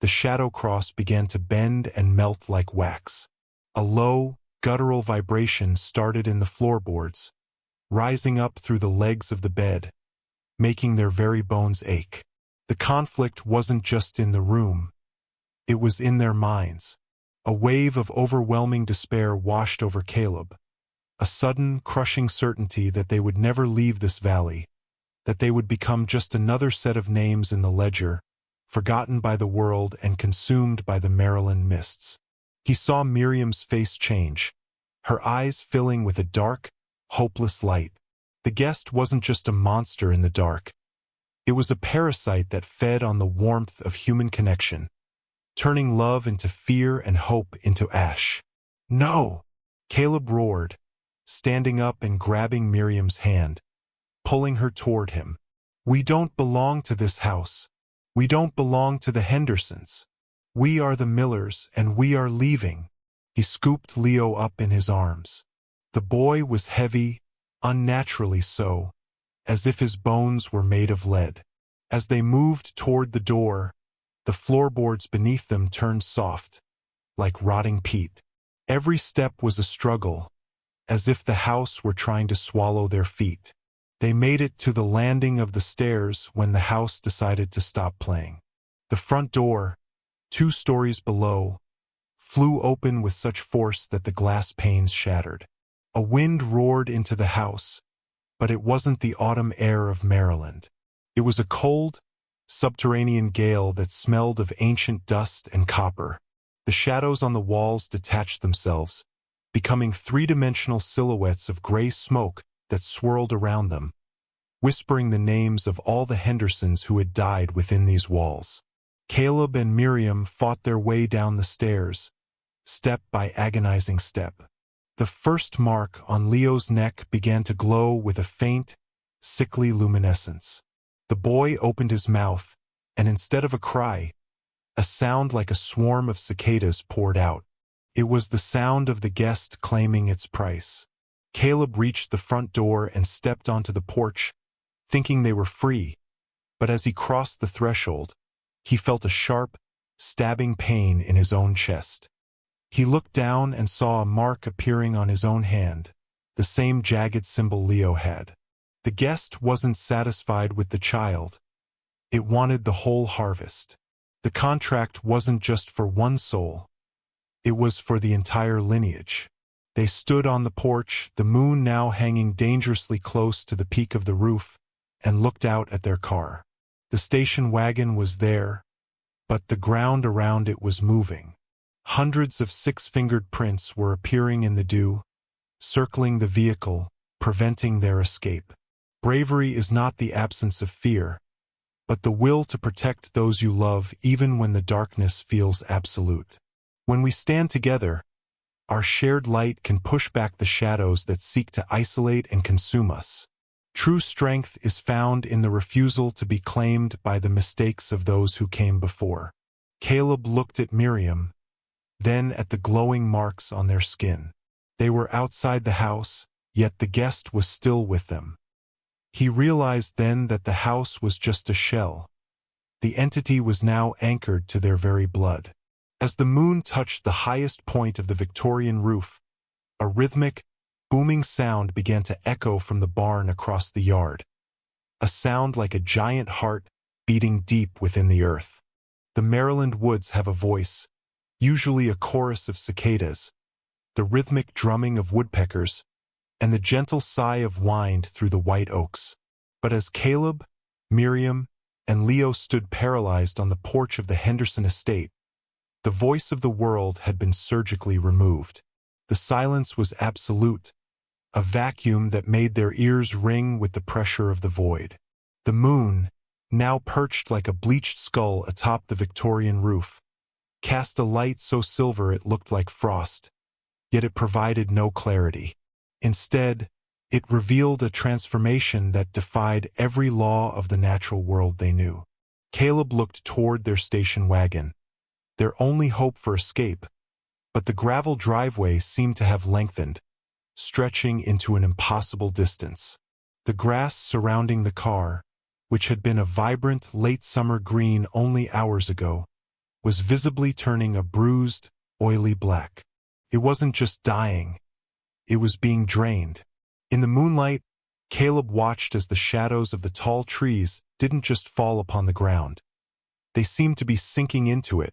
the shadow cross began to bend and melt like wax. A low, guttural vibration started in the floorboards, rising up through the legs of the bed, making their very bones ache. The conflict wasn't just in the room. It was in their minds. A wave of overwhelming despair washed over Caleb, a sudden, crushing certainty that they would never leave this valley, that they would become just another set of names in the ledger, forgotten by the world and consumed by the Maryland mists. He saw Miriam's face change, her eyes filling with a dark, hopeless light. The guest wasn't just a monster in the dark. It was a parasite that fed on the warmth of human connection, turning love into fear and hope into ash. "No!" Caleb roared, standing up and grabbing Miriam's hand, pulling her toward him. "We don't belong to this house. We don't belong to the Hendersons. We are the Millers, and we are leaving." He scooped Leo up in his arms. The boy was heavy, unnaturally so, as if his bones were made of lead. As they moved toward the door, the floorboards beneath them turned soft, like rotting peat. Every step was a struggle, as if the house were trying to swallow their feet. They made it to the landing of the stairs when the house decided to stop playing. The front door, 2 stories below, flew open with such force that the glass panes shattered. A wind roared into the house, but it wasn't the autumn air of Maryland. It was a cold, subterranean gale that smelled of ancient dust and copper. The shadows on the walls detached themselves, becoming 3-dimensional silhouettes of gray smoke that swirled around them, whispering the names of all the Hendersons who had died within these walls. Caleb and Miriam fought their way down the stairs, step by agonizing step. The first mark on Leo's neck began to glow with a faint, sickly luminescence. The boy opened his mouth, and instead of a cry, a sound like a swarm of cicadas poured out. It was the sound of the guest claiming its price. Caleb reached the front door and stepped onto the porch, thinking they were free, but as he crossed the threshold, he felt a sharp, stabbing pain in his own chest. He looked down and saw a mark appearing on his own hand, the same jagged symbol Leo had. The guest wasn't satisfied with the child. It wanted the whole harvest. The contract wasn't just for one soul. It was for the entire lineage. They stood on the porch, the moon now hanging dangerously close to the peak of the roof, and looked out at their car. The station wagon was there, but the ground around it was moving. Hundreds of six-fingered prints were appearing in the dew, circling the vehicle, preventing their escape. Bravery is not the absence of fear, but the will to protect those you love even when the darkness feels absolute. When we stand together, our shared light can push back the shadows that seek to isolate and consume us. True strength is found in the refusal to be claimed by the mistakes of those who came before. Caleb looked at Miriam, then at the glowing marks on their skin. They were outside the house, yet the guest was still with them. He realized then that the house was just a shell. The entity was now anchored to their very blood. As the moon touched the highest point of the Victorian roof, a rhythmic, booming sound began to echo from the barn across the yard. A sound like a giant heart beating deep within the earth. The Maryland woods have a voice, usually a chorus of cicadas, the rhythmic drumming of woodpeckers, and the gentle sigh of wind through the white oaks. But as Caleb, Miriam, and Leo stood paralyzed on the porch of the Henderson estate, the voice of the world had been surgically removed. The silence was absolute, a vacuum that made their ears ring with the pressure of the void. The moon, now perched like a bleached skull atop the Victorian roof, cast a light so silver it looked like frost, yet it provided no clarity. Instead, it revealed a transformation that defied every law of the natural world they knew. Caleb looked toward their station wagon, their only hope for escape, but the gravel driveway seemed to have lengthened, stretching into an impossible distance. The grass surrounding the car, which had been a vibrant late-summer green only hours ago, was visibly turning a bruised, oily black. It wasn't just dying. It was being drained. In the moonlight, Caleb watched as the shadows of the tall trees didn't just fall upon the ground. They seemed to be sinking into it,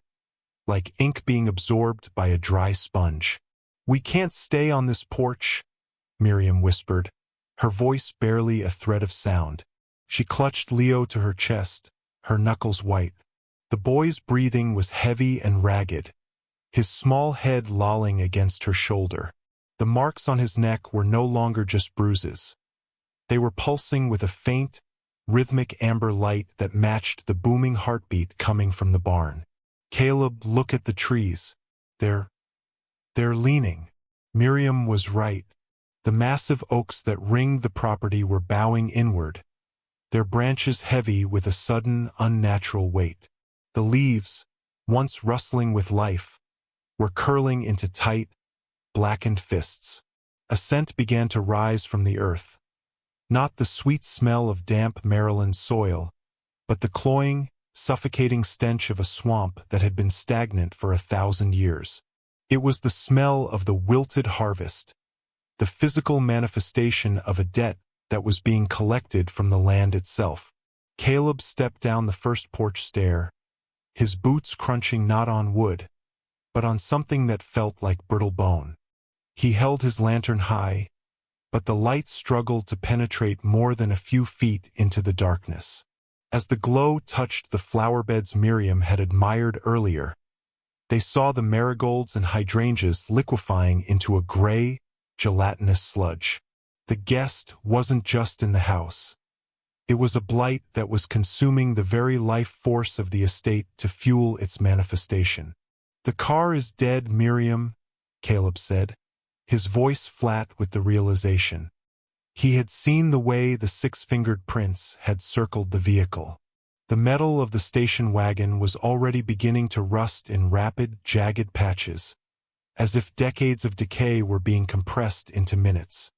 like ink being absorbed by a dry sponge. "We can't stay on this porch," Miriam whispered, her voice barely a thread of sound. She clutched Leo to her chest, her knuckles white. The boy's breathing was heavy and ragged, his small head lolling against her shoulder. The marks on his neck were no longer just bruises. They were pulsing with a faint, rhythmic amber light that matched the booming heartbeat coming from the barn. "Caleb, look at the trees. They're leaning." Miriam was right. The massive oaks that ringed the property were bowing inward, their branches heavy with a sudden, unnatural weight. The leaves, once rustling with life, were curling into tight, blackened fists. A scent began to rise from the earth. Not the sweet smell of damp Maryland soil, but the cloying, suffocating stench of a swamp that had been stagnant for 1,000 years. It was the smell of the wilted harvest, the physical manifestation of a debt that was being collected from the land itself. Caleb stepped down the first porch stair, his boots crunching not on wood, but on something that felt like brittle bone. He held his lantern high, but the light struggled to penetrate more than a few feet into the darkness. As the glow touched the flower beds Miriam had admired earlier, they saw the marigolds and hydrangeas liquefying into a gray, gelatinous sludge. The guest wasn't just in the house. It was a blight that was consuming the very life force of the estate to fuel its manifestation. "The car is dead, Miriam," Caleb said, his voice flat with the realization. He had seen the way the six-fingered prince had circled the vehicle. The metal of the station wagon was already beginning to rust in rapid, jagged patches, as if decades of decay were being compressed into minutes.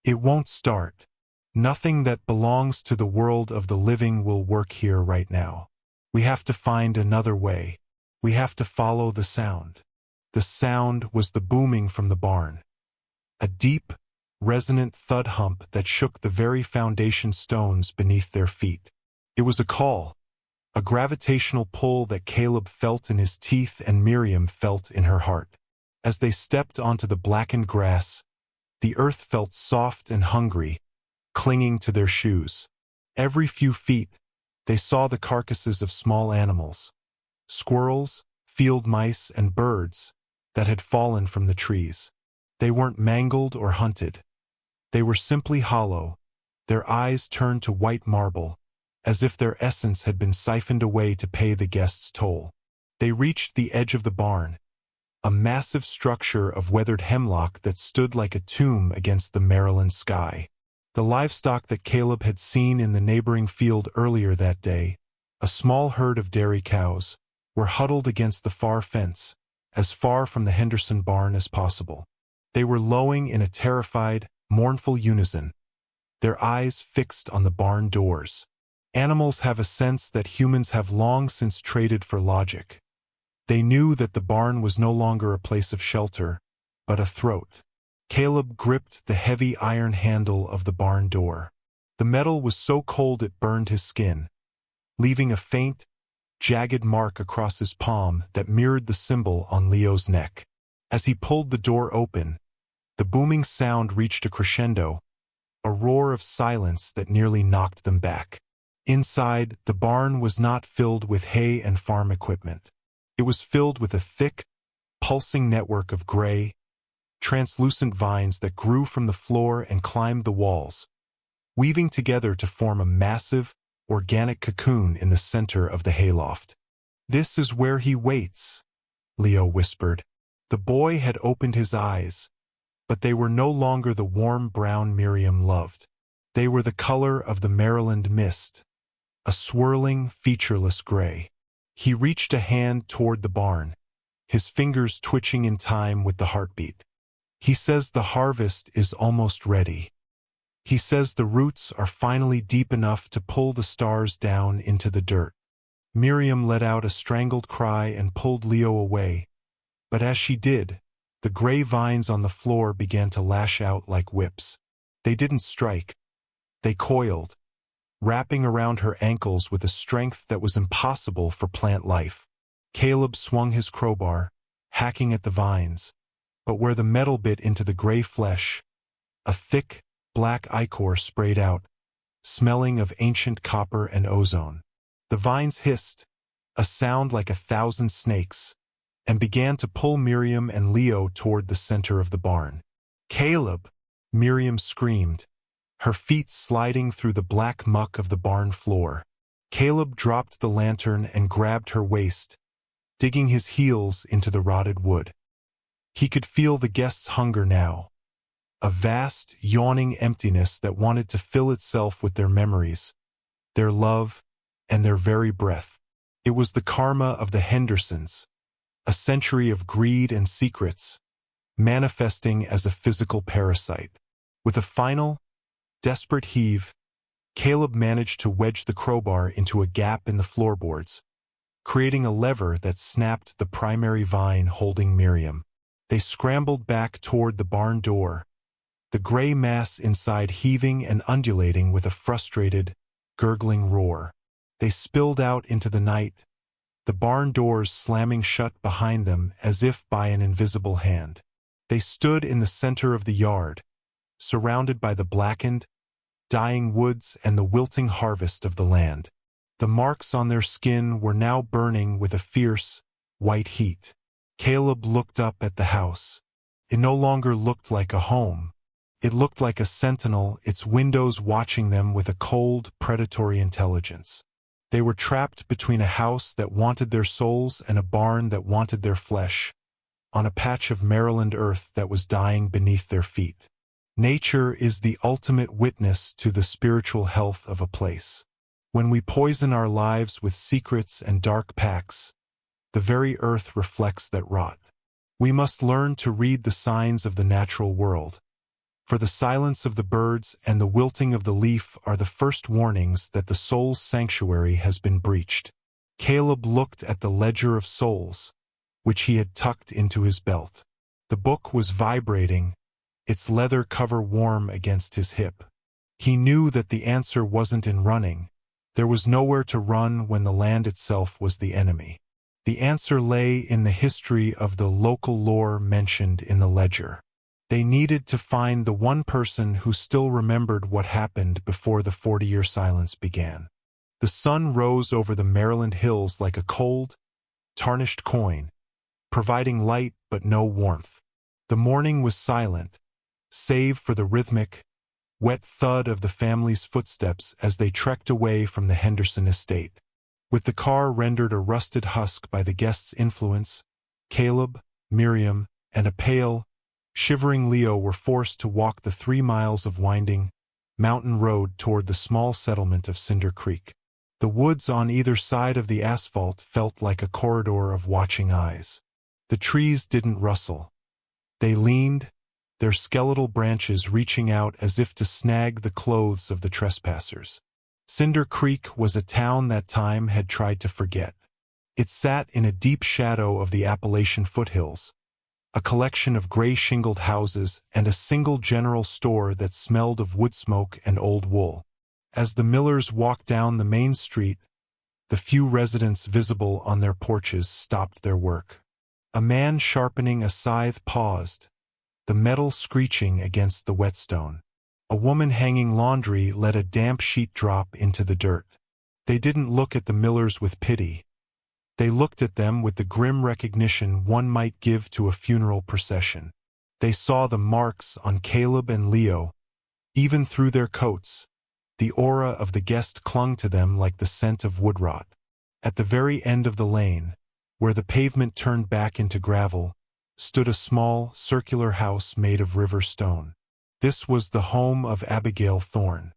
It won't start. Nothing that belongs to the world of the living will work here right now. We have to find another way. We have to follow the sound. The sound was the booming from the barn. A deep, resonant thud hump that shook the very foundation stones beneath their feet. It was a call, a gravitational pull that Caleb felt in his teeth and Miriam felt in her heart. As they stepped onto the blackened grass, the earth felt soft and hungry, clinging to their shoes. Every few feet, they saw the carcasses of small animals, squirrels, field mice, and birds that had fallen from the trees. They weren't mangled or hunted. They were simply hollow, their eyes turned to white marble, as if their essence had been siphoned away to pay the guest's toll. They reached the edge of the barn, a massive structure of weathered hemlock that stood like a tomb against the Maryland sky. The livestock that Caleb had seen in the neighboring field earlier that day, a small herd of dairy cows, were huddled against the far fence, as far from the Henderson barn as possible. They were lowing in a terrified, mournful unison, their eyes fixed on the barn doors. Animals have a sense that humans have long since traded for logic. They knew that the barn was no longer a place of shelter, but a throat. Caleb gripped the heavy iron handle of the barn door. The metal was so cold it burned his skin, leaving a faint, jagged mark across his palm that mirrored the symbol on Leo's neck. As he pulled the door open, the booming sound reached a crescendo, a roar of silence that nearly knocked them back. Inside, the barn was not filled with hay and farm equipment. It was filled with a thick, pulsing network of gray, translucent vines that grew from the floor and climbed the walls, weaving together to form a massive, organic cocoon in the center of the hayloft. "This is where he waits," Leo whispered. The boy had opened his eyes, but they were no longer the warm brown Miriam loved. They were the color of the Maryland mist, a swirling, featureless gray. He reached a hand toward the barn, his fingers twitching in time with the heartbeat. "He says the harvest is almost ready. He says the roots are finally deep enough to pull the stars down into the dirt." Miriam let out a strangled cry and pulled Leo away, but as she did, the gray vines on the floor began to lash out like whips. They didn't strike. They coiled, wrapping around her ankles with a strength that was impossible for plant life. Caleb swung his crowbar, hacking at the vines, but where the metal bit into the gray flesh, a thick, black ichor sprayed out, smelling of ancient copper and ozone. The vines hissed, a sound like 1,000 snakes, and began to pull Miriam and Leo toward the center of the barn. "Caleb!" Miriam screamed, her feet sliding through the black muck of the barn floor. Caleb dropped the lantern and grabbed her waist, digging his heels into the rotted wood. He could feel the guests' hunger now, a vast, yawning emptiness that wanted to fill itself with their memories, their love, and their very breath. It was the karma of the Hendersons, a century of greed and secrets, manifesting as a physical parasite. With a final, desperate heave, Caleb managed to wedge the crowbar into a gap in the floorboards, creating a lever that snapped the primary vine holding Miriam. They scrambled back toward the barn door, the gray mass inside heaving and undulating with a frustrated, gurgling roar. They spilled out into the night, the barn doors slamming shut behind them as if by an invisible hand. They stood in the center of the yard, surrounded by the blackened, dying woods and the wilting harvest of the land. The marks on their skin were now burning with a fierce, white heat. Caleb looked up at the house. It no longer looked like a home. It looked like a sentinel, its windows watching them with a cold, predatory intelligence. They were trapped between a house that wanted their souls and a barn that wanted their flesh, on a patch of Maryland earth that was dying beneath their feet. Nature is the ultimate witness to the spiritual health of a place. When we poison our lives with secrets and dark pacts, the very earth reflects that rot. We must learn to read the signs of the natural world, for the silence of the birds and the wilting of the leaf are the first warnings that the soul's sanctuary has been breached. Caleb looked at the Ledger of Souls, which he had tucked into his belt. The book was vibrating, its leather cover warm against his hip. He knew that the answer wasn't in running. There was nowhere to run when the land itself was the enemy. The answer lay in the history of the local lore mentioned in the ledger. They needed to find the one person who still remembered what happened before the 40-year silence began. The sun rose over the Maryland hills like a cold, tarnished coin, providing light but no warmth. The morning was silent, save for the rhythmic, wet thud of the family's footsteps as they trekked away from the Henderson estate. With the car rendered a rusted husk by the guests' influence, Caleb, Miriam, and a pale, shivering Leo were forced to walk the 3 miles of winding, mountain road toward the small settlement of Cinder Creek. The woods on either side of the asphalt felt like a corridor of watching eyes. The trees didn't rustle. They leaned, their skeletal branches reaching out as if to snag the clothes of the trespassers. Cinder Creek was a town that time had tried to forget. It sat in a deep shadow of the Appalachian foothills, a collection of gray-shingled houses and a single general store that smelled of wood smoke and old wool. As the Millers walked down the main street, the few residents visible on their porches stopped their work. A man sharpening a scythe paused, the metal screeching against the whetstone. A woman hanging laundry let a damp sheet drop into the dirt. They didn't look at the Millers with pity. They looked at them with the grim recognition one might give to a funeral procession. They saw the marks on Caleb and Leo, even through their coats. The aura of the guest clung to them like the scent of wood rot. At the very end of the lane, where the pavement turned back into gravel, stood a small, circular house made of river stone. This was the home of Abigail Thorne.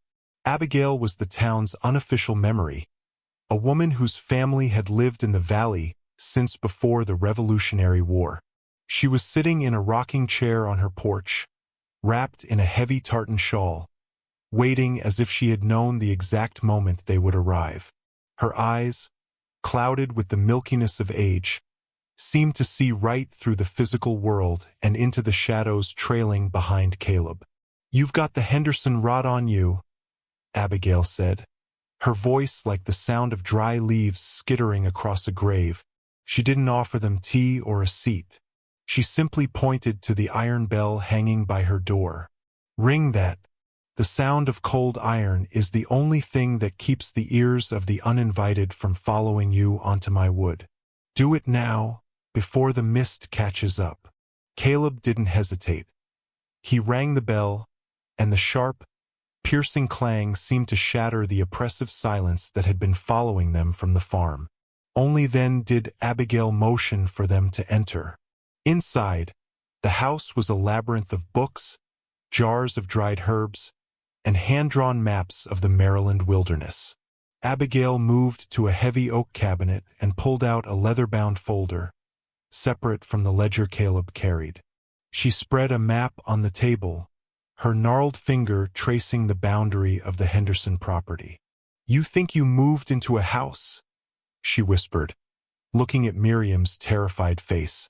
Abigail was the town's unofficial memory, a woman whose family had lived in the valley since before the Revolutionary War. She was sitting in a rocking chair on her porch, wrapped in a heavy tartan shawl, waiting as if she had known the exact moment they would arrive. Her eyes, clouded with the milkiness of age, seemed to see right through the physical world and into the shadows trailing behind Caleb. "You've got the Henderson rot on you," Abigail said, her voice like the sound of dry leaves skittering across a grave. She didn't offer them tea or a seat. She simply pointed to the iron bell hanging by her door. "Ring that. The sound of cold iron is the only thing that keeps the ears of the uninvited from following you onto my wood. Do it now, before the mist catches up." Caleb didn't hesitate. He rang the bell, and the sharp, piercing clang seemed to shatter the oppressive silence that had been following them from the farm. Only then did Abigail motion for them to enter. Inside, the house was a labyrinth of books, jars of dried herbs, and hand-drawn maps of the Maryland wilderness. Abigail moved to a heavy oak cabinet and pulled out a leather-bound folder, separate from the ledger Caleb carried. She spread a map on the table, her gnarled finger tracing the boundary of the Henderson property. "You think you moved into a house?" she whispered, looking at Miriam's terrified face.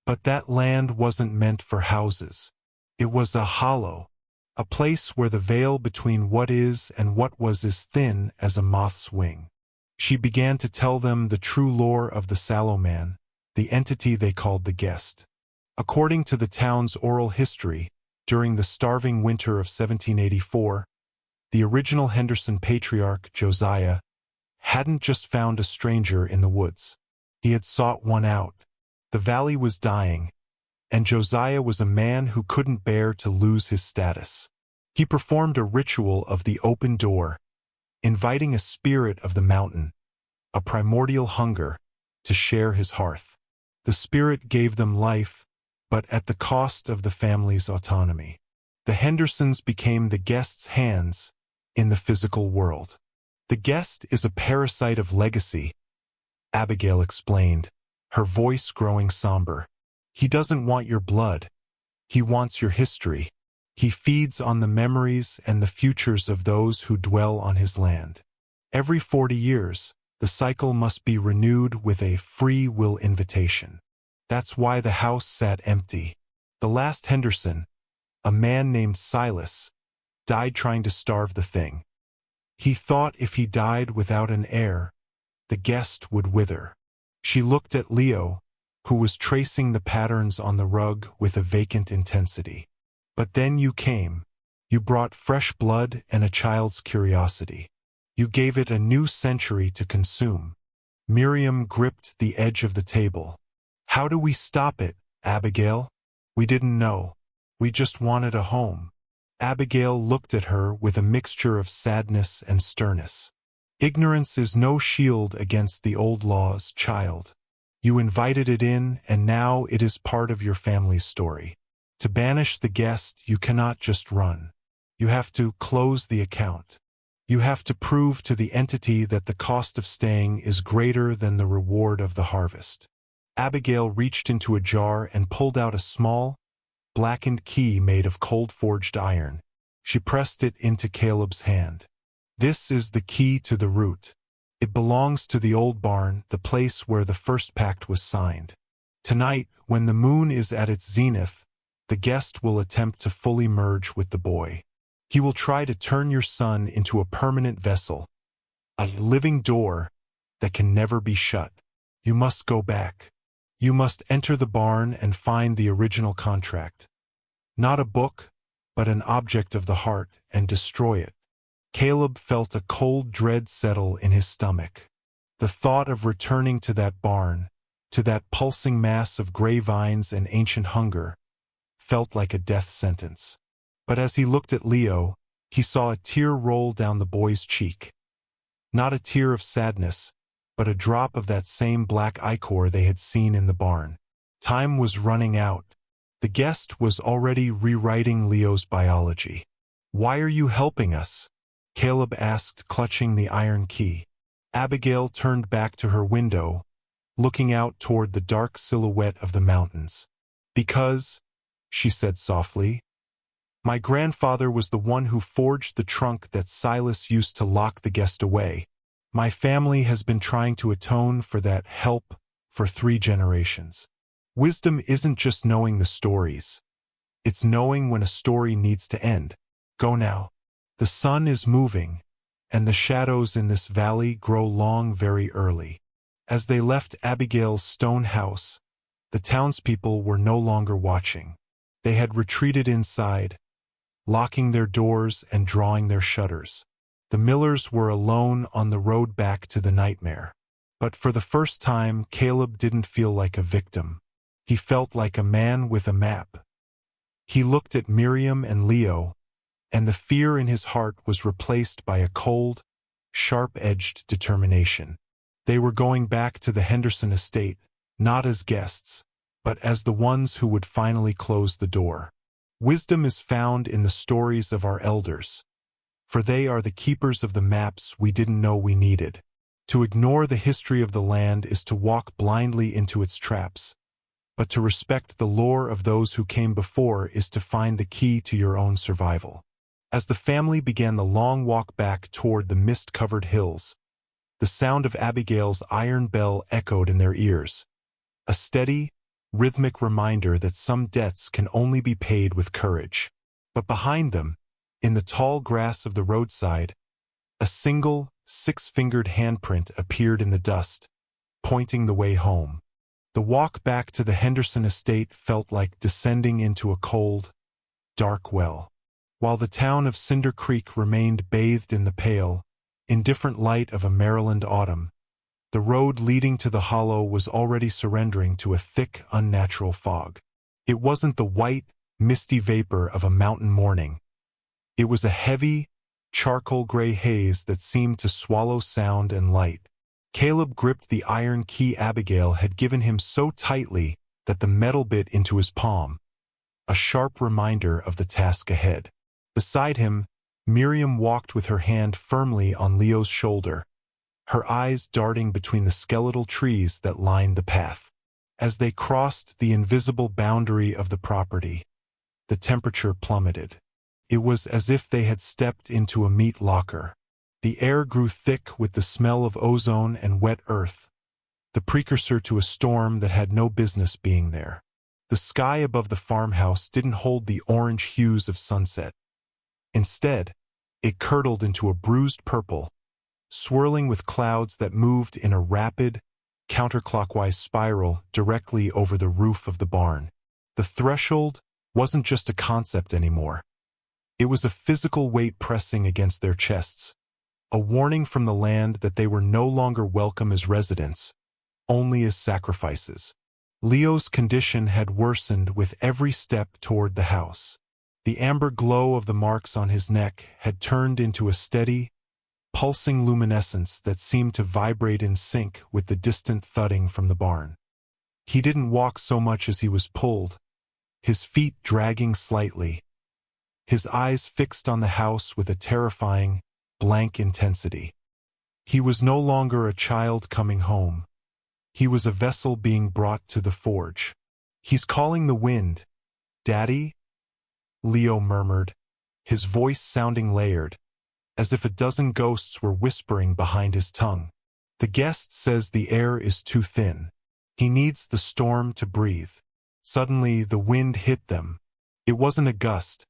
"But that land wasn't meant for houses. It was a hollow, a place where the veil between what is and what was is thin as a moth's wing." She began to tell them the true lore of the Sallow Man, the entity they called the guest. According to the town's oral history, during the starving winter of 1784, the original Henderson patriarch, Josiah, hadn't just found a stranger in the woods. He had sought one out. The valley was dying, and Josiah was a man who couldn't bear to lose his status. He performed a ritual of the open door, inviting a spirit of the mountain, a primordial hunger, to share his hearth. The spirit gave them life, but at the cost of the family's autonomy. The Hendersons became the guest's hands in the physical world. The guest is a parasite of legacy, Abigail explained, her voice growing somber. He doesn't want your blood. He wants your history. He feeds on the memories and the futures of those who dwell on his land. Every 40 years, the cycle must be renewed with a free will invitation. That's why the house sat empty. The last Henderson, a man named Silas, died trying to starve the thing. He thought if he died without an heir, the guest would wither. She looked at Leo, who was tracing the patterns on the rug with a vacant intensity. But then you came. You brought fresh blood and a child's curiosity. You gave it a new century to consume. Miriam gripped the edge of the table. How do we stop it, Abigail? We didn't know. We just wanted a home. Abigail looked at her with a mixture of sadness and sternness. Ignorance is no shield against the old laws, child. You invited it in, and now it is part of your family's story. To banish the guest, you cannot just run. You have to close the account. You have to prove to the entity that the cost of staying is greater than the reward of the harvest. Abigail reached into a jar and pulled out a small, blackened key made of cold-forged iron. She pressed it into Caleb's hand. This is the key to the root. It belongs to the old barn, the place where the first pact was signed. Tonight, when the moon is at its zenith, the guest will attempt to fully merge with the boy. He will try to turn your son into a permanent vessel, a living door that can never be shut. You must go back. You must enter the barn and find the original contract. Not a book, but an object of the heart, and destroy it. Caleb felt a cold dread settle in his stomach. The thought of returning to that barn, to that pulsing mass of gray vines and ancient hunger, felt like a death sentence. But as he looked at Leo, he saw a tear roll down the boy's cheek. Not a tear of sadness, but a drop of that same black ichor they had seen in the barn. Time was running out. The guest was already rewriting Leo's biology. "Why are you helping us?" Caleb asked, clutching the iron key. Abigail turned back to her window, looking out toward the dark silhouette of the mountains. "Because," she said softly, "my grandfather was the one who forged the trunk that Silas used to lock the guest away. My family has been trying to atone for that help for 3 generations. Wisdom isn't just knowing the stories. It's knowing when a story needs to end. Go now. The sun is moving, and the shadows in this valley grow long very early." As they left Abigail's stone house, the townspeople were no longer watching. They had retreated inside, locking their doors and drawing their shutters. The Millers were alone on the road back to the nightmare. But for the first time, Caleb didn't feel like a victim. He felt like a man with a map. He looked at Miriam and Leo, and the fear in his heart was replaced by a cold, sharp-edged determination. They were going back to the Henderson estate, not as guests, but as the ones who would finally close the door. Wisdom is found in the stories of our elders, for they are the keepers of the maps we didn't know we needed. To ignore the history of the land is to walk blindly into its traps, but to respect the lore of those who came before is to find the key to your own survival. As the family began the long walk back toward the mist-covered hills, the sound of Abigail's iron bell echoed in their ears, a steady, rhythmic reminder that some debts can only be paid with courage. But behind them, in the tall grass of the roadside, a single, 6-fingered handprint appeared in the dust, pointing the way home. The walk back to the Henderson estate felt like descending into a cold, dark well. While the town of Cinder Creek remained bathed in the pale, indifferent light of a Maryland autumn, the road leading to the hollow was already surrendering to a thick, unnatural fog. It wasn't the white, misty vapor of a mountain morning. It was a heavy, charcoal-gray haze that seemed to swallow sound and light. Caleb gripped the iron key Abigail had given him so tightly that the metal bit into his palm. a sharp reminder of the task ahead. Beside him, Miriam walked with her hand firmly on Leo's shoulder, her eyes darting between the skeletal trees that lined the path. As they crossed the invisible boundary of the property, the temperature plummeted. It was as if they had stepped into a meat locker. The air grew thick with the smell of ozone and wet earth, the precursor to a storm that had no business being there. The sky above the farmhouse didn't hold the orange hues of sunset. Instead, it curdled into a bruised purple, swirling with clouds that moved in a rapid, counterclockwise spiral directly over the roof of the barn. The threshold wasn't just a concept anymore. It was a physical weight pressing against their chests, a warning from the land that they were no longer welcome as residents, only as sacrifices. Leo's condition had worsened with every step toward the house. The amber glow of the marks on his neck had turned into a steady, pulsing luminescence that seemed to vibrate in sync with the distant thudding from the barn. He didn't walk so much as he was pulled, his feet dragging slightly, his eyes fixed on the house with a terrifying, blank intensity. He was no longer a child coming home. He was a vessel being brought to the forge. "He's calling the wind, Daddy?" Leo murmured, his voice sounding layered, as if a dozen ghosts were whispering behind his tongue. "The guest says the air is too thin. He needs the storm to breathe." Suddenly, the wind hit them. It wasn't a gust,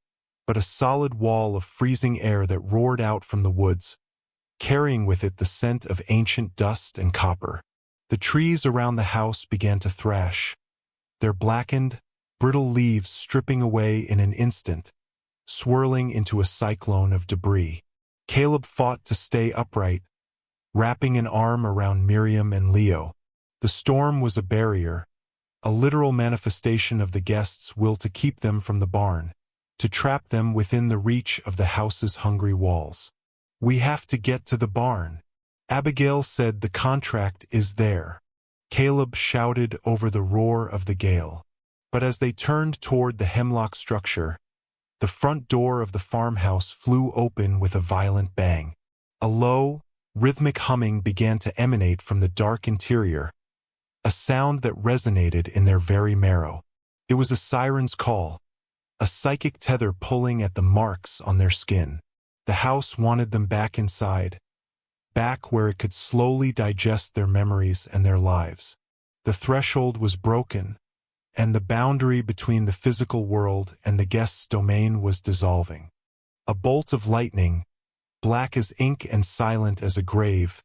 but a solid wall of freezing air that roared out from the woods, carrying with it the scent of ancient dust and copper. The trees around the house began to thrash, their blackened, brittle leaves stripping away in an instant, swirling into a cyclone of debris. Caleb fought to stay upright, wrapping an arm around Miriam and Leo. The storm was a barrier, a literal manifestation of the guests' will to keep them from the barn, to trap them within the reach of the house's hungry walls. "We have to get to the barn." Abigail said the contract is there. Caleb shouted over the roar of the gale. But as they turned toward the hemlock structure, the front door of the farmhouse flew open with a violent bang. A low, rhythmic humming began to emanate from the dark interior, a sound that resonated in their very marrow. It was a siren's call, a psychic tether pulling at the marks on their skin. The house wanted them back inside, back where it could slowly digest their memories and their lives. The threshold was broken, and the boundary between the physical world and the guest's domain was dissolving. A bolt of lightning, black as ink and silent as a grave,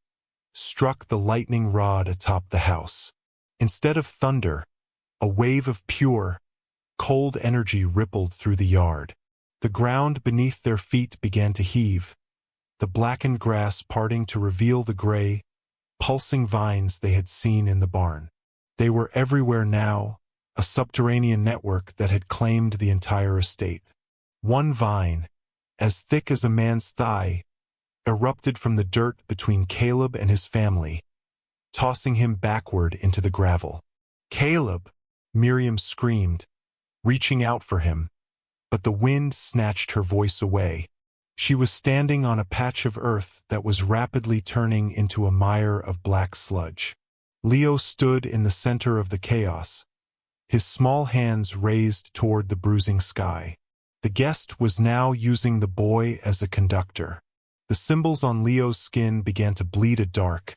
struck the lightning rod atop the house. Instead of thunder, a wave of pure, cold energy rippled through the yard. The ground beneath their feet began to heave, the blackened grass parting to reveal the gray, pulsing vines they had seen in the barn. They were everywhere now, a subterranean network that had claimed the entire estate. One vine, as thick as a man's thigh, erupted from the dirt between Caleb and his family, tossing him backward into the gravel. "Caleb!" Miriam screamed, reaching out for him, but the wind snatched her voice away. She was standing on a patch of earth that was rapidly turning into a mire of black sludge. Leo stood in the center of the chaos, his small hands raised toward the bruising sky. The guest was now using the boy as a conductor. The symbols on Leo's skin began to bleed a dark,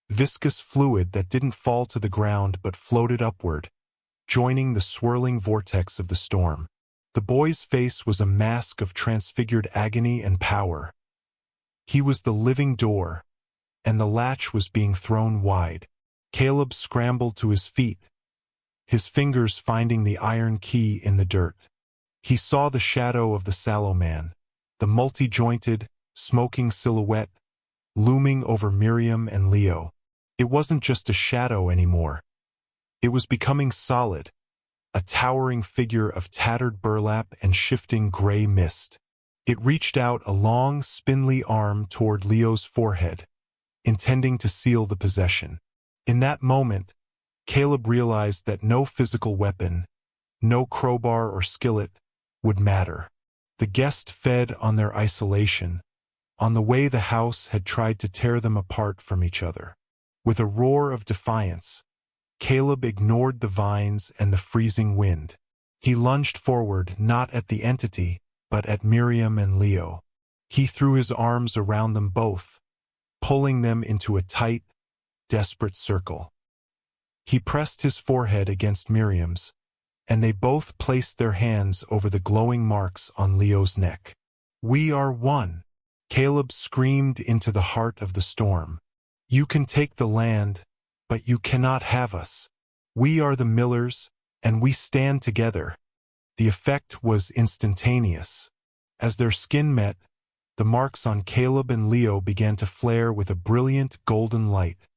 viscous fluid that didn't fall to the ground but floated upward, joining the swirling vortex of the storm. The boy's face was a mask of transfigured agony and power. He was the living door, and the latch was being thrown wide. Caleb scrambled to his feet, his fingers finding the iron key in the dirt. He saw the shadow of the sallow man, the multi-jointed, smoking silhouette, looming over Miriam and Leo. It wasn't just a shadow anymore. It was becoming solid, a towering figure of tattered burlap and shifting gray mist. It reached out a long, spindly arm toward Leo's forehead, intending to seal the possession. In that moment, Caleb realized that no physical weapon, no crowbar or skillet, would matter. The guest fed on their isolation, on the way the house had tried to tear them apart from each other. With a roar of defiance, Caleb ignored the vines and the freezing wind. He lunged forward, not at the entity, but at Miriam and Leo. He threw his arms around them both, pulling them into a tight, desperate circle. He pressed his forehead against Miriam's, and they both placed their hands over the glowing marks on Leo's neck. "We are one," Caleb screamed into the heart of the storm. "You can take the land, but you cannot have us. We are the Millers, and we stand together." The effect was instantaneous. As their skin met, the marks on Caleb and Leo began to flare with a brilliant golden light,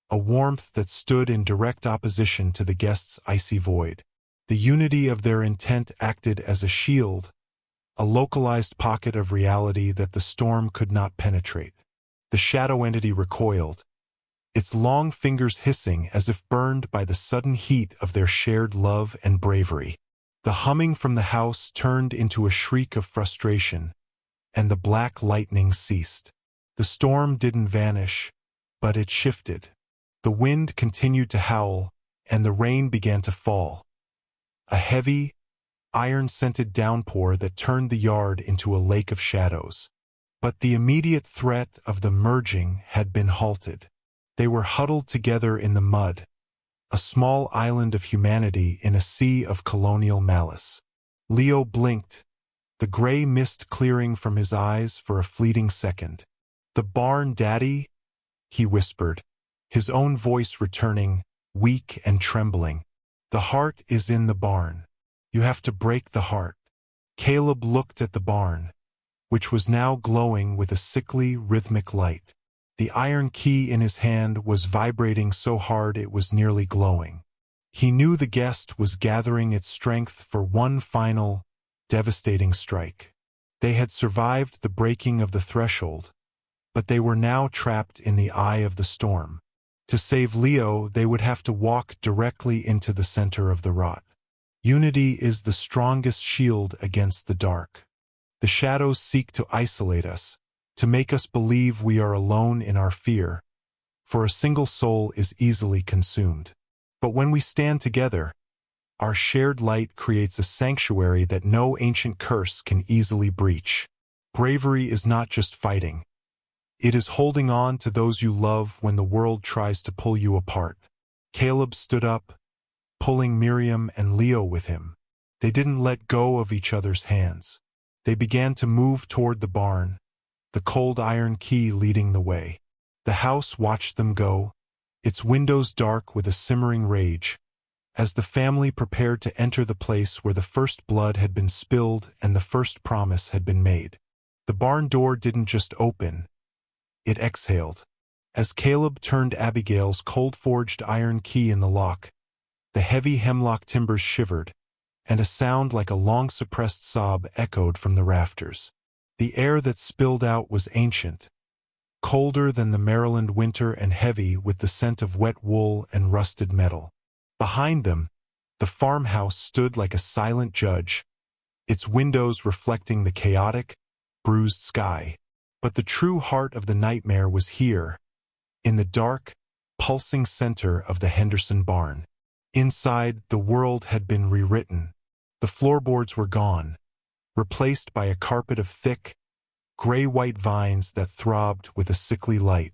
a warmth that stood in direct opposition to the guest's icy void. The unity of their intent acted as a shield, a localized pocket of reality that the storm could not penetrate. The shadow entity recoiled, its long fingers hissing as if burned by the sudden heat of their shared love and bravery. The humming from the house turned into a shriek of frustration, and the black lightning ceased. The storm didn't vanish, but it shifted. The wind continued to howl, and the rain began to fall. A heavy, iron-scented downpour that turned the yard into a lake of shadows. But the immediate threat of the merging had been halted. They were huddled together in the mud, a small island of humanity in a sea of colonial malice. Leo blinked, the gray mist clearing from his eyes for a fleeting second. "The barn, Daddy?" he whispered, his own voice returning, weak and trembling. "The heart is in the barn. You have to break the heart." Caleb looked at the barn, which was now glowing with a sickly, rhythmic light. The iron key in his hand was vibrating so hard it was nearly glowing. He knew the guest was gathering its strength for one final, devastating strike. They had survived the breaking of the threshold, but they were now trapped in the eye of the storm. To save Leo, they would have to walk directly into the center of the rot. Unity is the strongest shield against the dark. The shadows seek to isolate us, to make us believe we are alone in our fear, for a single soul is easily consumed. But when we stand together, our shared light creates a sanctuary that no ancient curse can easily breach. Bravery is not just fighting. It is holding on to those you love when the world tries to pull you apart. Caleb stood up, pulling Miriam and Leo with him. They didn't let go of each other's hands. They began to move toward the barn, the cold iron key leading the way. The house watched them go, its windows dark with a simmering rage, as the family prepared to enter the place where the first blood had been spilled and the first promise had been made. The barn door didn't just open, it exhaled. As Caleb turned Abigail's cold-forged iron key in the lock, the heavy hemlock timbers shivered, and a sound like a long-suppressed sob echoed from the rafters. The air that spilled out was ancient, colder than the Maryland winter and heavy with the scent of wet wool and rusted metal. Behind them, the farmhouse stood like a silent judge, its windows reflecting the chaotic, bruised sky. But the true heart of the nightmare was here, in the dark, pulsing center of the Henderson barn. Inside, the world had been rewritten. The floorboards were gone, replaced by a carpet of thick, gray-white vines that throbbed with a sickly light.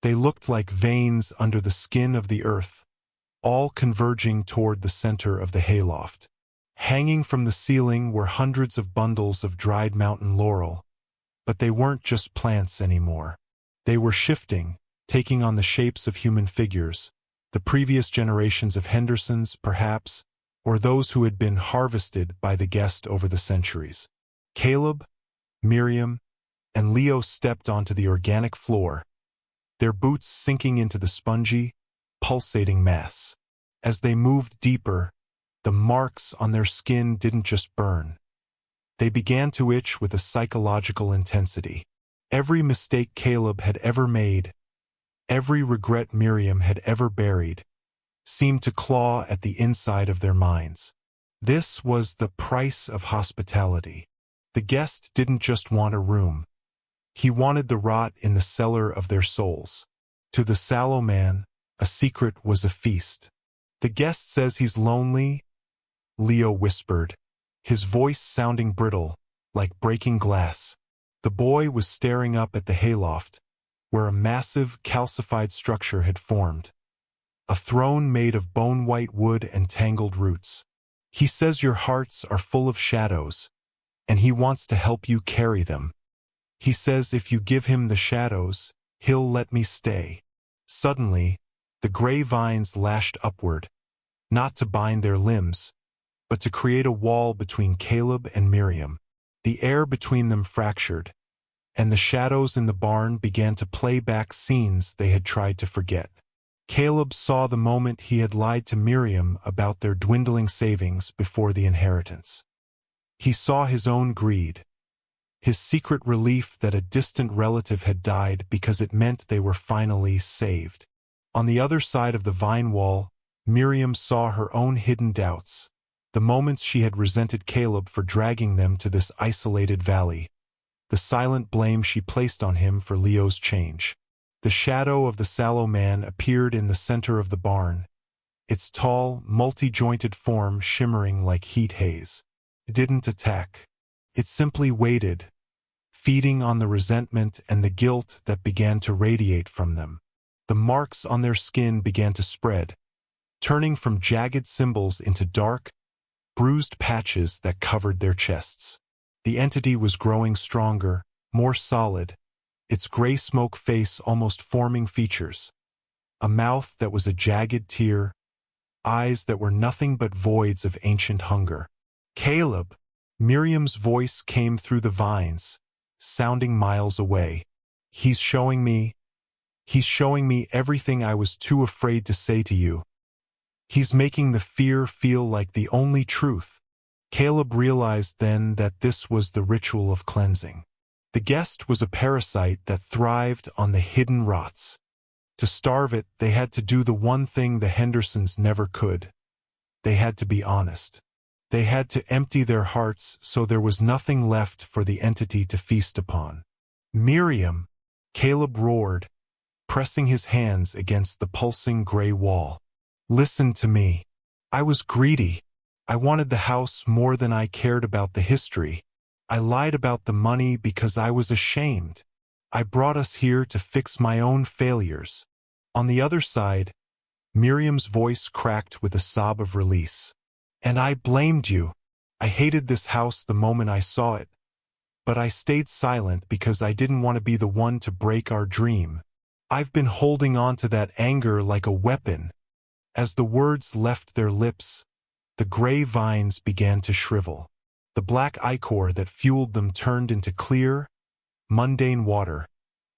They looked like veins under the skin of the earth, all converging toward the center of the hayloft. Hanging from the ceiling were hundreds of bundles of dried mountain laurel, but they weren't just plants anymore. They were shifting, taking on the shapes of human figures, the previous generations of Hendersons, perhaps, or those who had been harvested by the guest over the centuries. Caleb, Miriam, and Leo stepped onto the organic floor, their boots sinking into the spongy, pulsating mass. As they moved deeper, the marks on their skin didn't just burn. They began to itch with a psychological intensity. Every mistake Caleb had ever made, every regret Miriam had ever buried, seemed to claw at the inside of their minds. This was the price of hospitality. The guest didn't just want a room. He wanted the rot in the cellar of their souls. To the sallow man, a secret was a feast. "The guest says he's lonely," Leo whispered, his voice sounding brittle, like breaking glass. The boy was staring up at the hayloft, where a massive, calcified structure had formed. A throne made of bone-white wood and tangled roots. "He says your hearts are full of shadows, and he wants to help you carry them. He says if you give him the shadows, he'll let me stay." Suddenly, the gray vines lashed upward, not to bind their limbs, but to create a wall between Caleb and Miriam. The air between them fractured, and the shadows in the barn began to play back scenes they had tried to forget. Caleb saw the moment he had lied to Miriam about their dwindling savings before the inheritance. He saw his own greed, his secret relief that a distant relative had died because it meant they were finally saved. On the other side of the vine wall, Miriam saw her own hidden doubts, the moments she had resented Caleb for dragging them to this isolated valley, the silent blame she placed on him for Leo's change. The shadow of the sallow man appeared in the center of the barn, its tall, multi-jointed form shimmering like heat haze. It didn't attack. It simply waited, feeding on the resentment and the guilt that began to radiate from them. The marks on their skin began to spread, turning from jagged symbols into dark, bruised patches that covered their chests. The entity was growing stronger, more solid, its gray smoke face almost forming features. A mouth that was a jagged tear, eyes that were nothing but voids of ancient hunger. "Caleb!" Miriam's voice came through the vines, sounding miles away. He's showing me everything I was too afraid to say to you. He's making the fear feel like the only truth." Caleb realized then that this was the ritual of cleansing. The guest was a parasite that thrived on the hidden rots. To starve it, they had to do the one thing the Hendersons never could. They had to be honest. They had to empty their hearts so there was nothing left for the entity to feast upon. "Miriam!" Caleb roared, pressing his hands against the pulsing gray wall. "Listen to me. I was greedy. I wanted the house more than I cared about the history. I lied about the money because I was ashamed. I brought us here to fix my own failures." On the other side, Miriam's voice cracked with a sob of release. "And I blamed you. I hated this house the moment I saw it. But I stayed silent because I didn't want to be the one to break our dream. I've been holding on to that anger like a weapon." As the words left their lips, the gray vines began to shrivel. The black ichor that fueled them turned into clear, mundane water,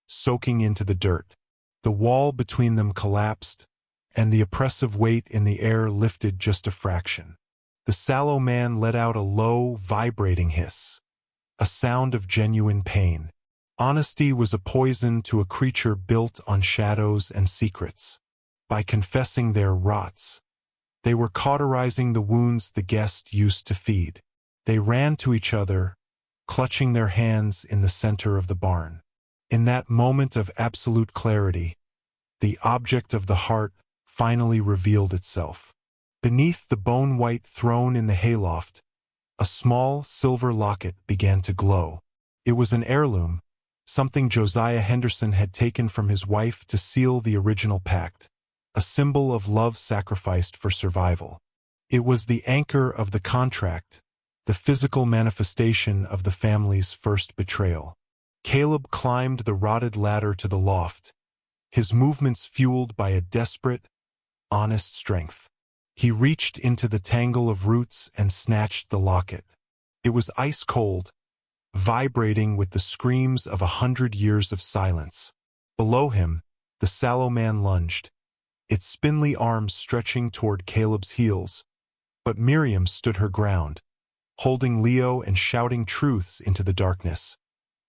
soaking into the dirt. The wall between them collapsed, and the oppressive weight in the air lifted just a fraction. The sallow man let out a low, vibrating hiss, a sound of genuine pain. Honesty was a poison to a creature built on shadows and secrets. By confessing their rots, they were cauterizing the wounds the guest used to feed. They ran to each other, clutching their hands in the center of the barn. In that moment of absolute clarity, the object of the heart finally revealed itself. Beneath the bone-white throne in the hayloft, a small silver locket began to glow. It was an heirloom, something Josiah Henderson had taken from his wife to seal the original pact, a symbol of love sacrificed for survival. It was the anchor of the contract, the physical manifestation of the family's first betrayal. Caleb climbed the rotted ladder to the loft, his movements fueled by a desperate, honest strength. He reached into the tangle of roots and snatched the locket. It was ice-cold, vibrating with the screams of 100 years of silence. Below him, the sallow man lunged, its spindly arms stretching toward Caleb's heels, but Miriam stood her ground, holding Leo and shouting truths into the darkness,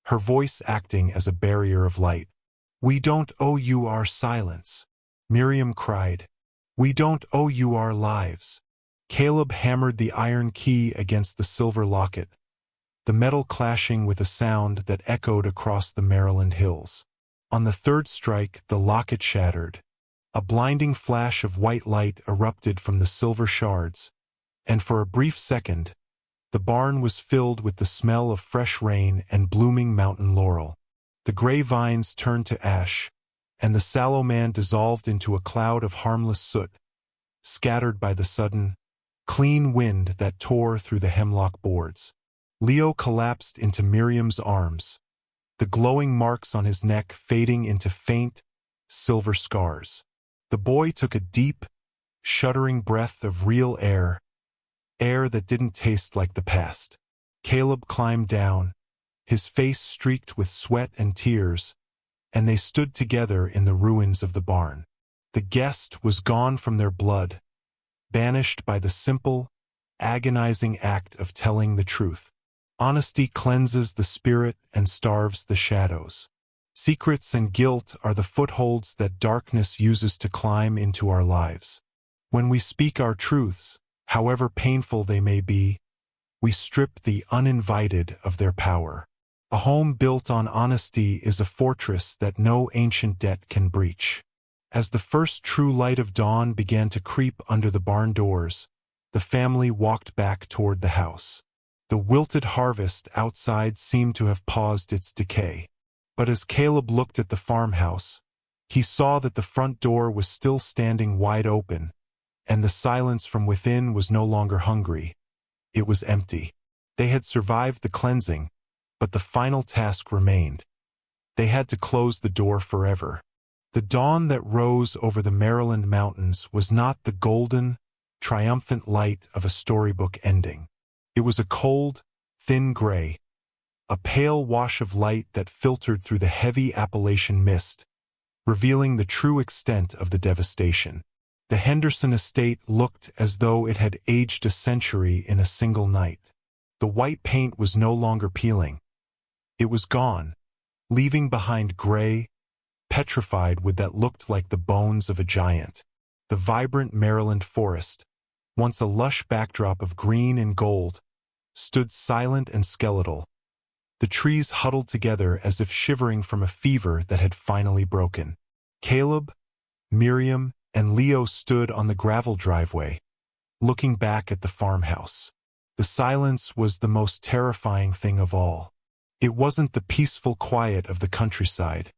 her voice acting as a barrier of light. "We don't owe you our silence," Miriam cried. "We don't owe you our lives. Caleb hammered the iron key against the silver locket, the metal clashing with a sound that echoed across the Maryland hills. On the third strike, the locket shattered. A blinding flash of white light erupted from the silver shards, and for a brief second, the barn was filled with the smell of fresh rain and blooming mountain laurel. The gray vines turned to ash, and the sallow man dissolved into a cloud of harmless soot, scattered by the sudden, clean wind that tore through the hemlock boards. Leo collapsed into Miriam's arms, the glowing marks on his neck fading into faint, silver scars. The boy took a deep, shuddering breath of real air that didn't taste like the past. Caleb climbed down, his face streaked with sweat and tears, and they stood together in the ruins of the barn. The guest was gone from their blood, banished by the simple, agonizing act of telling the truth. Honesty cleanses the spirit and starves the shadows. Secrets and guilt are the footholds that darkness uses to climb into our lives. When we speak our truths, however painful they may be, we strip the uninvited of their power. A home built on honesty is a fortress that no ancient debt can breach. As the first true light of dawn began to creep under the barn doors, the family walked back toward the house. The wilted harvest outside seemed to have paused its decay. But as Caleb looked at the farmhouse, he saw that the front door was still standing wide open, and the silence from within was no longer hungry. It was empty. They had survived the cleansing, but the final task remained. They had to close the door forever. The dawn that rose over the Maryland mountains was not the golden, triumphant light of a storybook ending. It was a cold, thin gray, a pale wash of light that filtered through the heavy Appalachian mist, revealing the true extent of the devastation. The Henderson estate looked as though it had aged a century in a single night. The white paint was no longer peeling. It was gone, leaving behind gray, petrified wood that looked like the bones of a giant. The vibrant Maryland forest, once a lush backdrop of green and gold, stood silent and skeletal. The trees huddled together as if shivering from a fever that had finally broken. Caleb, Miriam, and Leo stood on the gravel driveway, looking back at the farmhouse. The silence was the most terrifying thing of all. It wasn't the peaceful quiet of the countryside.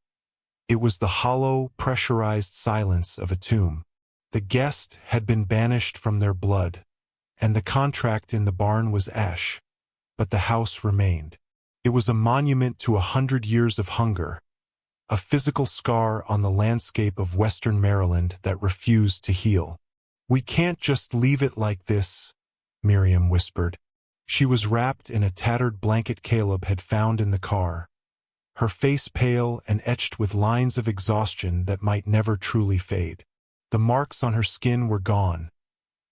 It was the hollow, pressurized silence of a tomb. The guest had been banished from their blood, and the contract in the barn was ash, but the house remained. It was a monument to 100 years of hunger, a physical scar on the landscape of Western Maryland that refused to heal. "We can't just leave it like this," Miriam whispered. She was wrapped in a tattered blanket Caleb had found in the car, her face pale and etched with lines of exhaustion that might never truly fade. The marks on her skin were gone,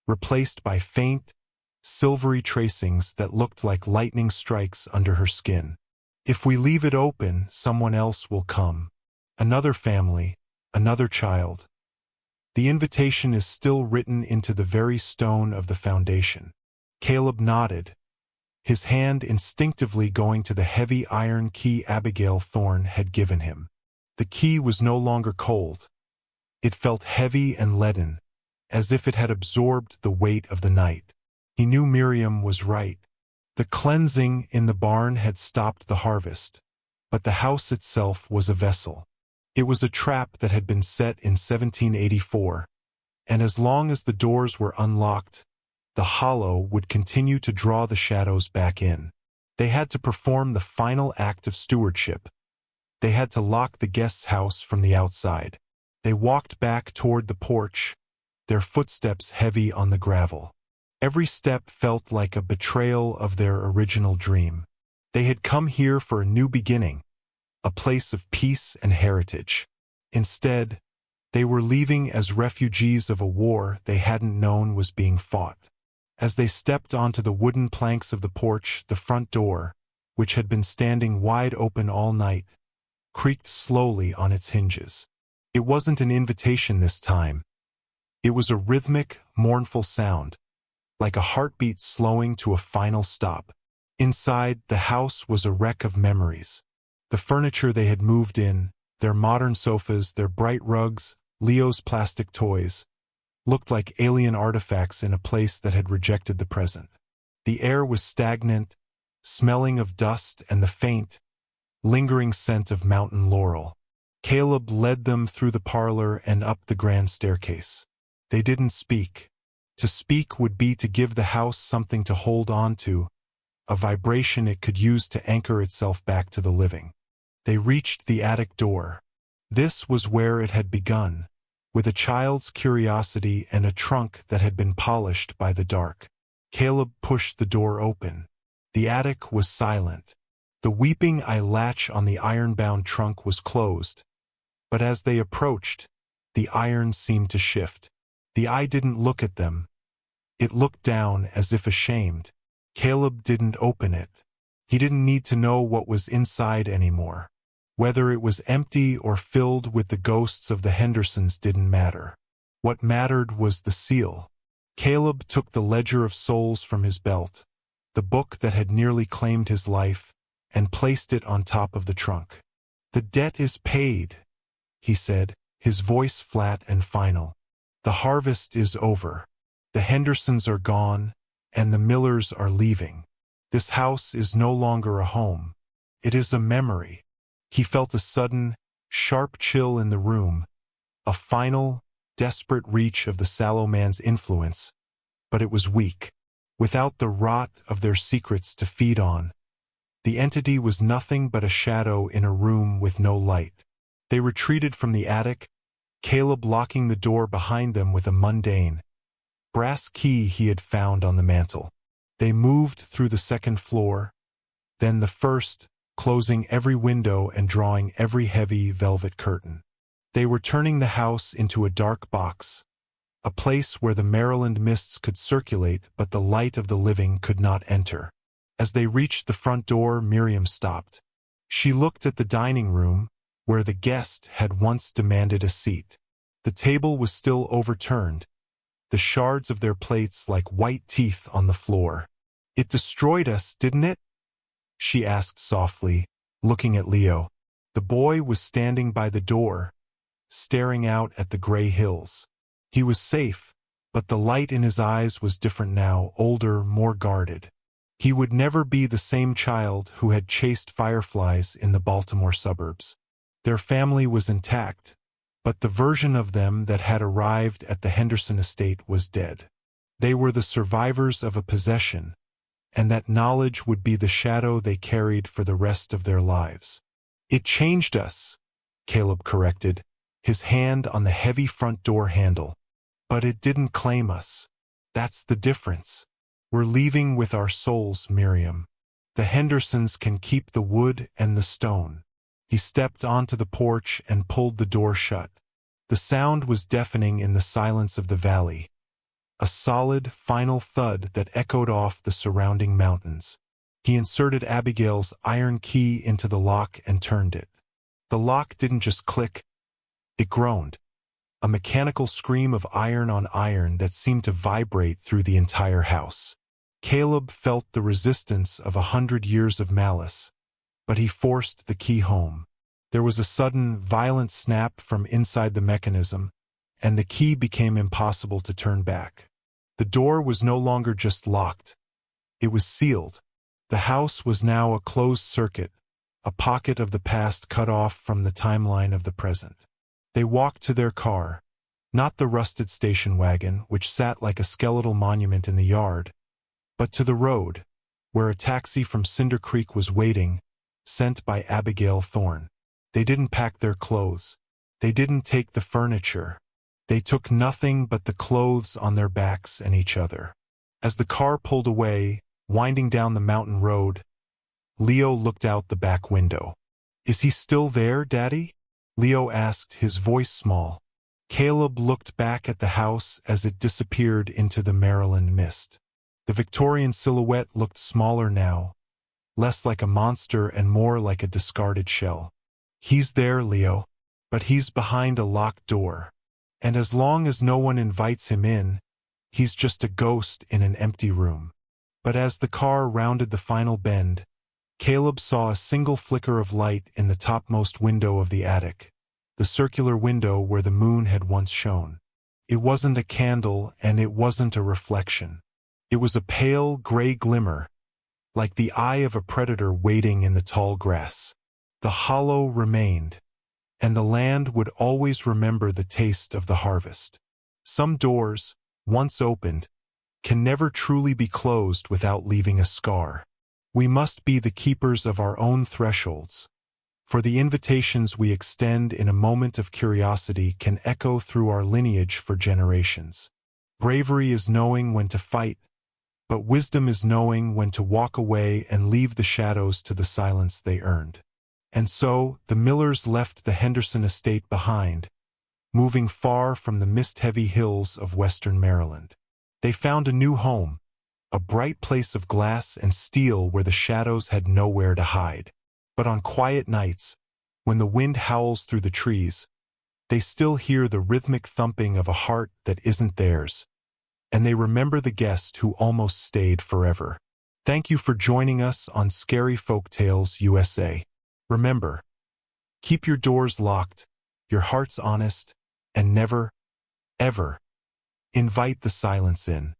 replaced by faint, silvery tracings that looked like lightning strikes under her skin. "If we leave it open, someone else will come. Another family, another child. The invitation is still written into the very stone of the foundation." Caleb nodded, his hand instinctively going to the heavy iron key Abigail Thorne had given him. The key was no longer cold. It felt heavy and leaden, as if it had absorbed the weight of the night. He knew Miriam was right. The cleansing in the barn had stopped the harvest, but the house itself was a vessel. It was a trap that had been set in 1784, and as long as the doors were unlocked, the hollow would continue to draw the shadows back in. They had to perform the final act of stewardship. They had to lock the guest's house from the outside. They walked back toward the porch, their footsteps heavy on the gravel. Every step felt like a betrayal of their original dream. They had come here for a new beginning, a place of peace and heritage. Instead, they were leaving as refugees of a war they hadn't known was being fought. As they stepped onto the wooden planks of the porch, the front door, which had been standing wide open all night, creaked slowly on its hinges. It wasn't an invitation this time. It was a rhythmic, mournful sound, like a heartbeat slowing to a final stop. Inside, the house was a wreck of memories. The furniture they had moved in, their modern sofas, their bright rugs, Leo's plastic toys, looked like alien artifacts in a place that had rejected the present. The air was stagnant, smelling of dust and the faint, lingering scent of mountain laurel. Caleb led them through the parlor and up the grand staircase. They didn't speak. To speak would be to give the house something to hold on to, a vibration it could use to anchor itself back to the living. They reached the attic door. This was where it had begun, with a child's curiosity and a trunk that had been polished by the dark. Caleb pushed the door open. The attic was silent. The weeping eye latch on the iron-bound trunk was closed, but as they approached, the iron seemed to shift. The eye didn't look at them. It looked down as if ashamed. Caleb didn't open it. He didn't need to know what was inside anymore. Whether it was empty or filled with the ghosts of the Hendersons didn't matter. What mattered was the seal. Caleb took the Ledger of Souls from his belt, the book that had nearly claimed his life, and placed it on top of the trunk. "The debt is paid," he said, his voice flat and final. "The harvest is over. The Hendersons are gone, and the Millers are leaving. This house is no longer a home. It is a memory." He felt a sudden, sharp chill in the room, a final, desperate reach of the sallow man's influence, but it was weak. Without the rot of their secrets to feed on, the entity was nothing but a shadow in a room with no light. They retreated from the attic, Caleb locking the door behind them with a mundane, brass key he had found on the mantel. They moved through the second floor, then the first, closing every window and drawing every heavy velvet curtain. They were turning the house into a dark box, a place where the Maryland mists could circulate but the light of the living could not enter. As they reached the front door, Miriam stopped. She looked at the dining room, where the guest had once demanded a seat. The table was still overturned, the shards of their plates like white teeth on the floor. "It destroyed us, didn't it?" she asked softly, looking at Leo. The boy was standing by the door, staring out at the gray hills. He was safe, but the light in his eyes was different now, older, more guarded. He would never be the same child who had chased fireflies in the Baltimore suburbs. Their family was intact, but the version of them that had arrived at the Henderson estate was dead. They were the survivors of a possession, and that knowledge would be the shadow they carried for the rest of their lives. "It changed us," Caleb corrected, his hand on the heavy front door handle. "But it didn't claim us. That's the difference. We're leaving with our souls, Miriam. The Hendersons can keep the wood and the stone." He stepped onto the porch and pulled the door shut. The sound was deafening in the silence of the valley, a solid, final thud that echoed off the surrounding mountains. He inserted Abigail's iron key into the lock and turned it. The lock didn't just click, it groaned, a mechanical scream of iron on iron that seemed to vibrate through the entire house. Caleb felt the resistance of 100 years of malice, but he forced the key home. There was a sudden, violent snap from inside the mechanism, and the key became impossible to turn back. The door was no longer just locked. It was sealed. The house was now a closed circuit, a pocket of the past cut off from the timeline of the present. They walked to their car, not the rusted station wagon, which sat like a skeletal monument in the yard, but to the road, where a taxi from Cinder Creek was waiting, sent by Abigail Thorne. They didn't pack their clothes. They didn't take the furniture. They took nothing but the clothes on their backs and each other. As the car pulled away, winding down the mountain road, Leo looked out the back window. "Is he still there, Daddy?" Leo asked, his voice small. Caleb looked back at the house as it disappeared into the Maryland mist. The Victorian silhouette looked smaller now, less like a monster and more like a discarded shell. "He's there, Leo, but he's behind a locked door. And as long as no one invites him in, He's just a ghost in an empty room. But as the car rounded the final bend, Caleb saw a single flicker of light in the topmost window of the attic, the circular window where the moon had once shone. It wasn't a candle and it wasn't a reflection. It was a pale, gray glimmer, like the eye of a predator waiting in the tall grass. The hollow remained, and the land would always remember the taste of the harvest. Some doors, once opened, can never truly be closed without leaving a scar. We must be the keepers of our own thresholds, for the invitations we extend in a moment of curiosity can echo through our lineage for generations. Bravery is knowing when to fight, but wisdom is knowing when to walk away and leave the shadows to the silence they earned. And so, the Millers left the Henderson estate behind, moving far from the mist-heavy hills of western Maryland. They found a new home, a bright place of glass and steel where the shadows had nowhere to hide. But on quiet nights, when the wind howls through the trees, they still hear the rhythmic thumping of a heart that isn't theirs, and they remember the guest who almost stayed forever. Thank you for joining us on Scary Folktales USA. Remember, keep your doors locked, your hearts honest, and never, ever, invite the silence in.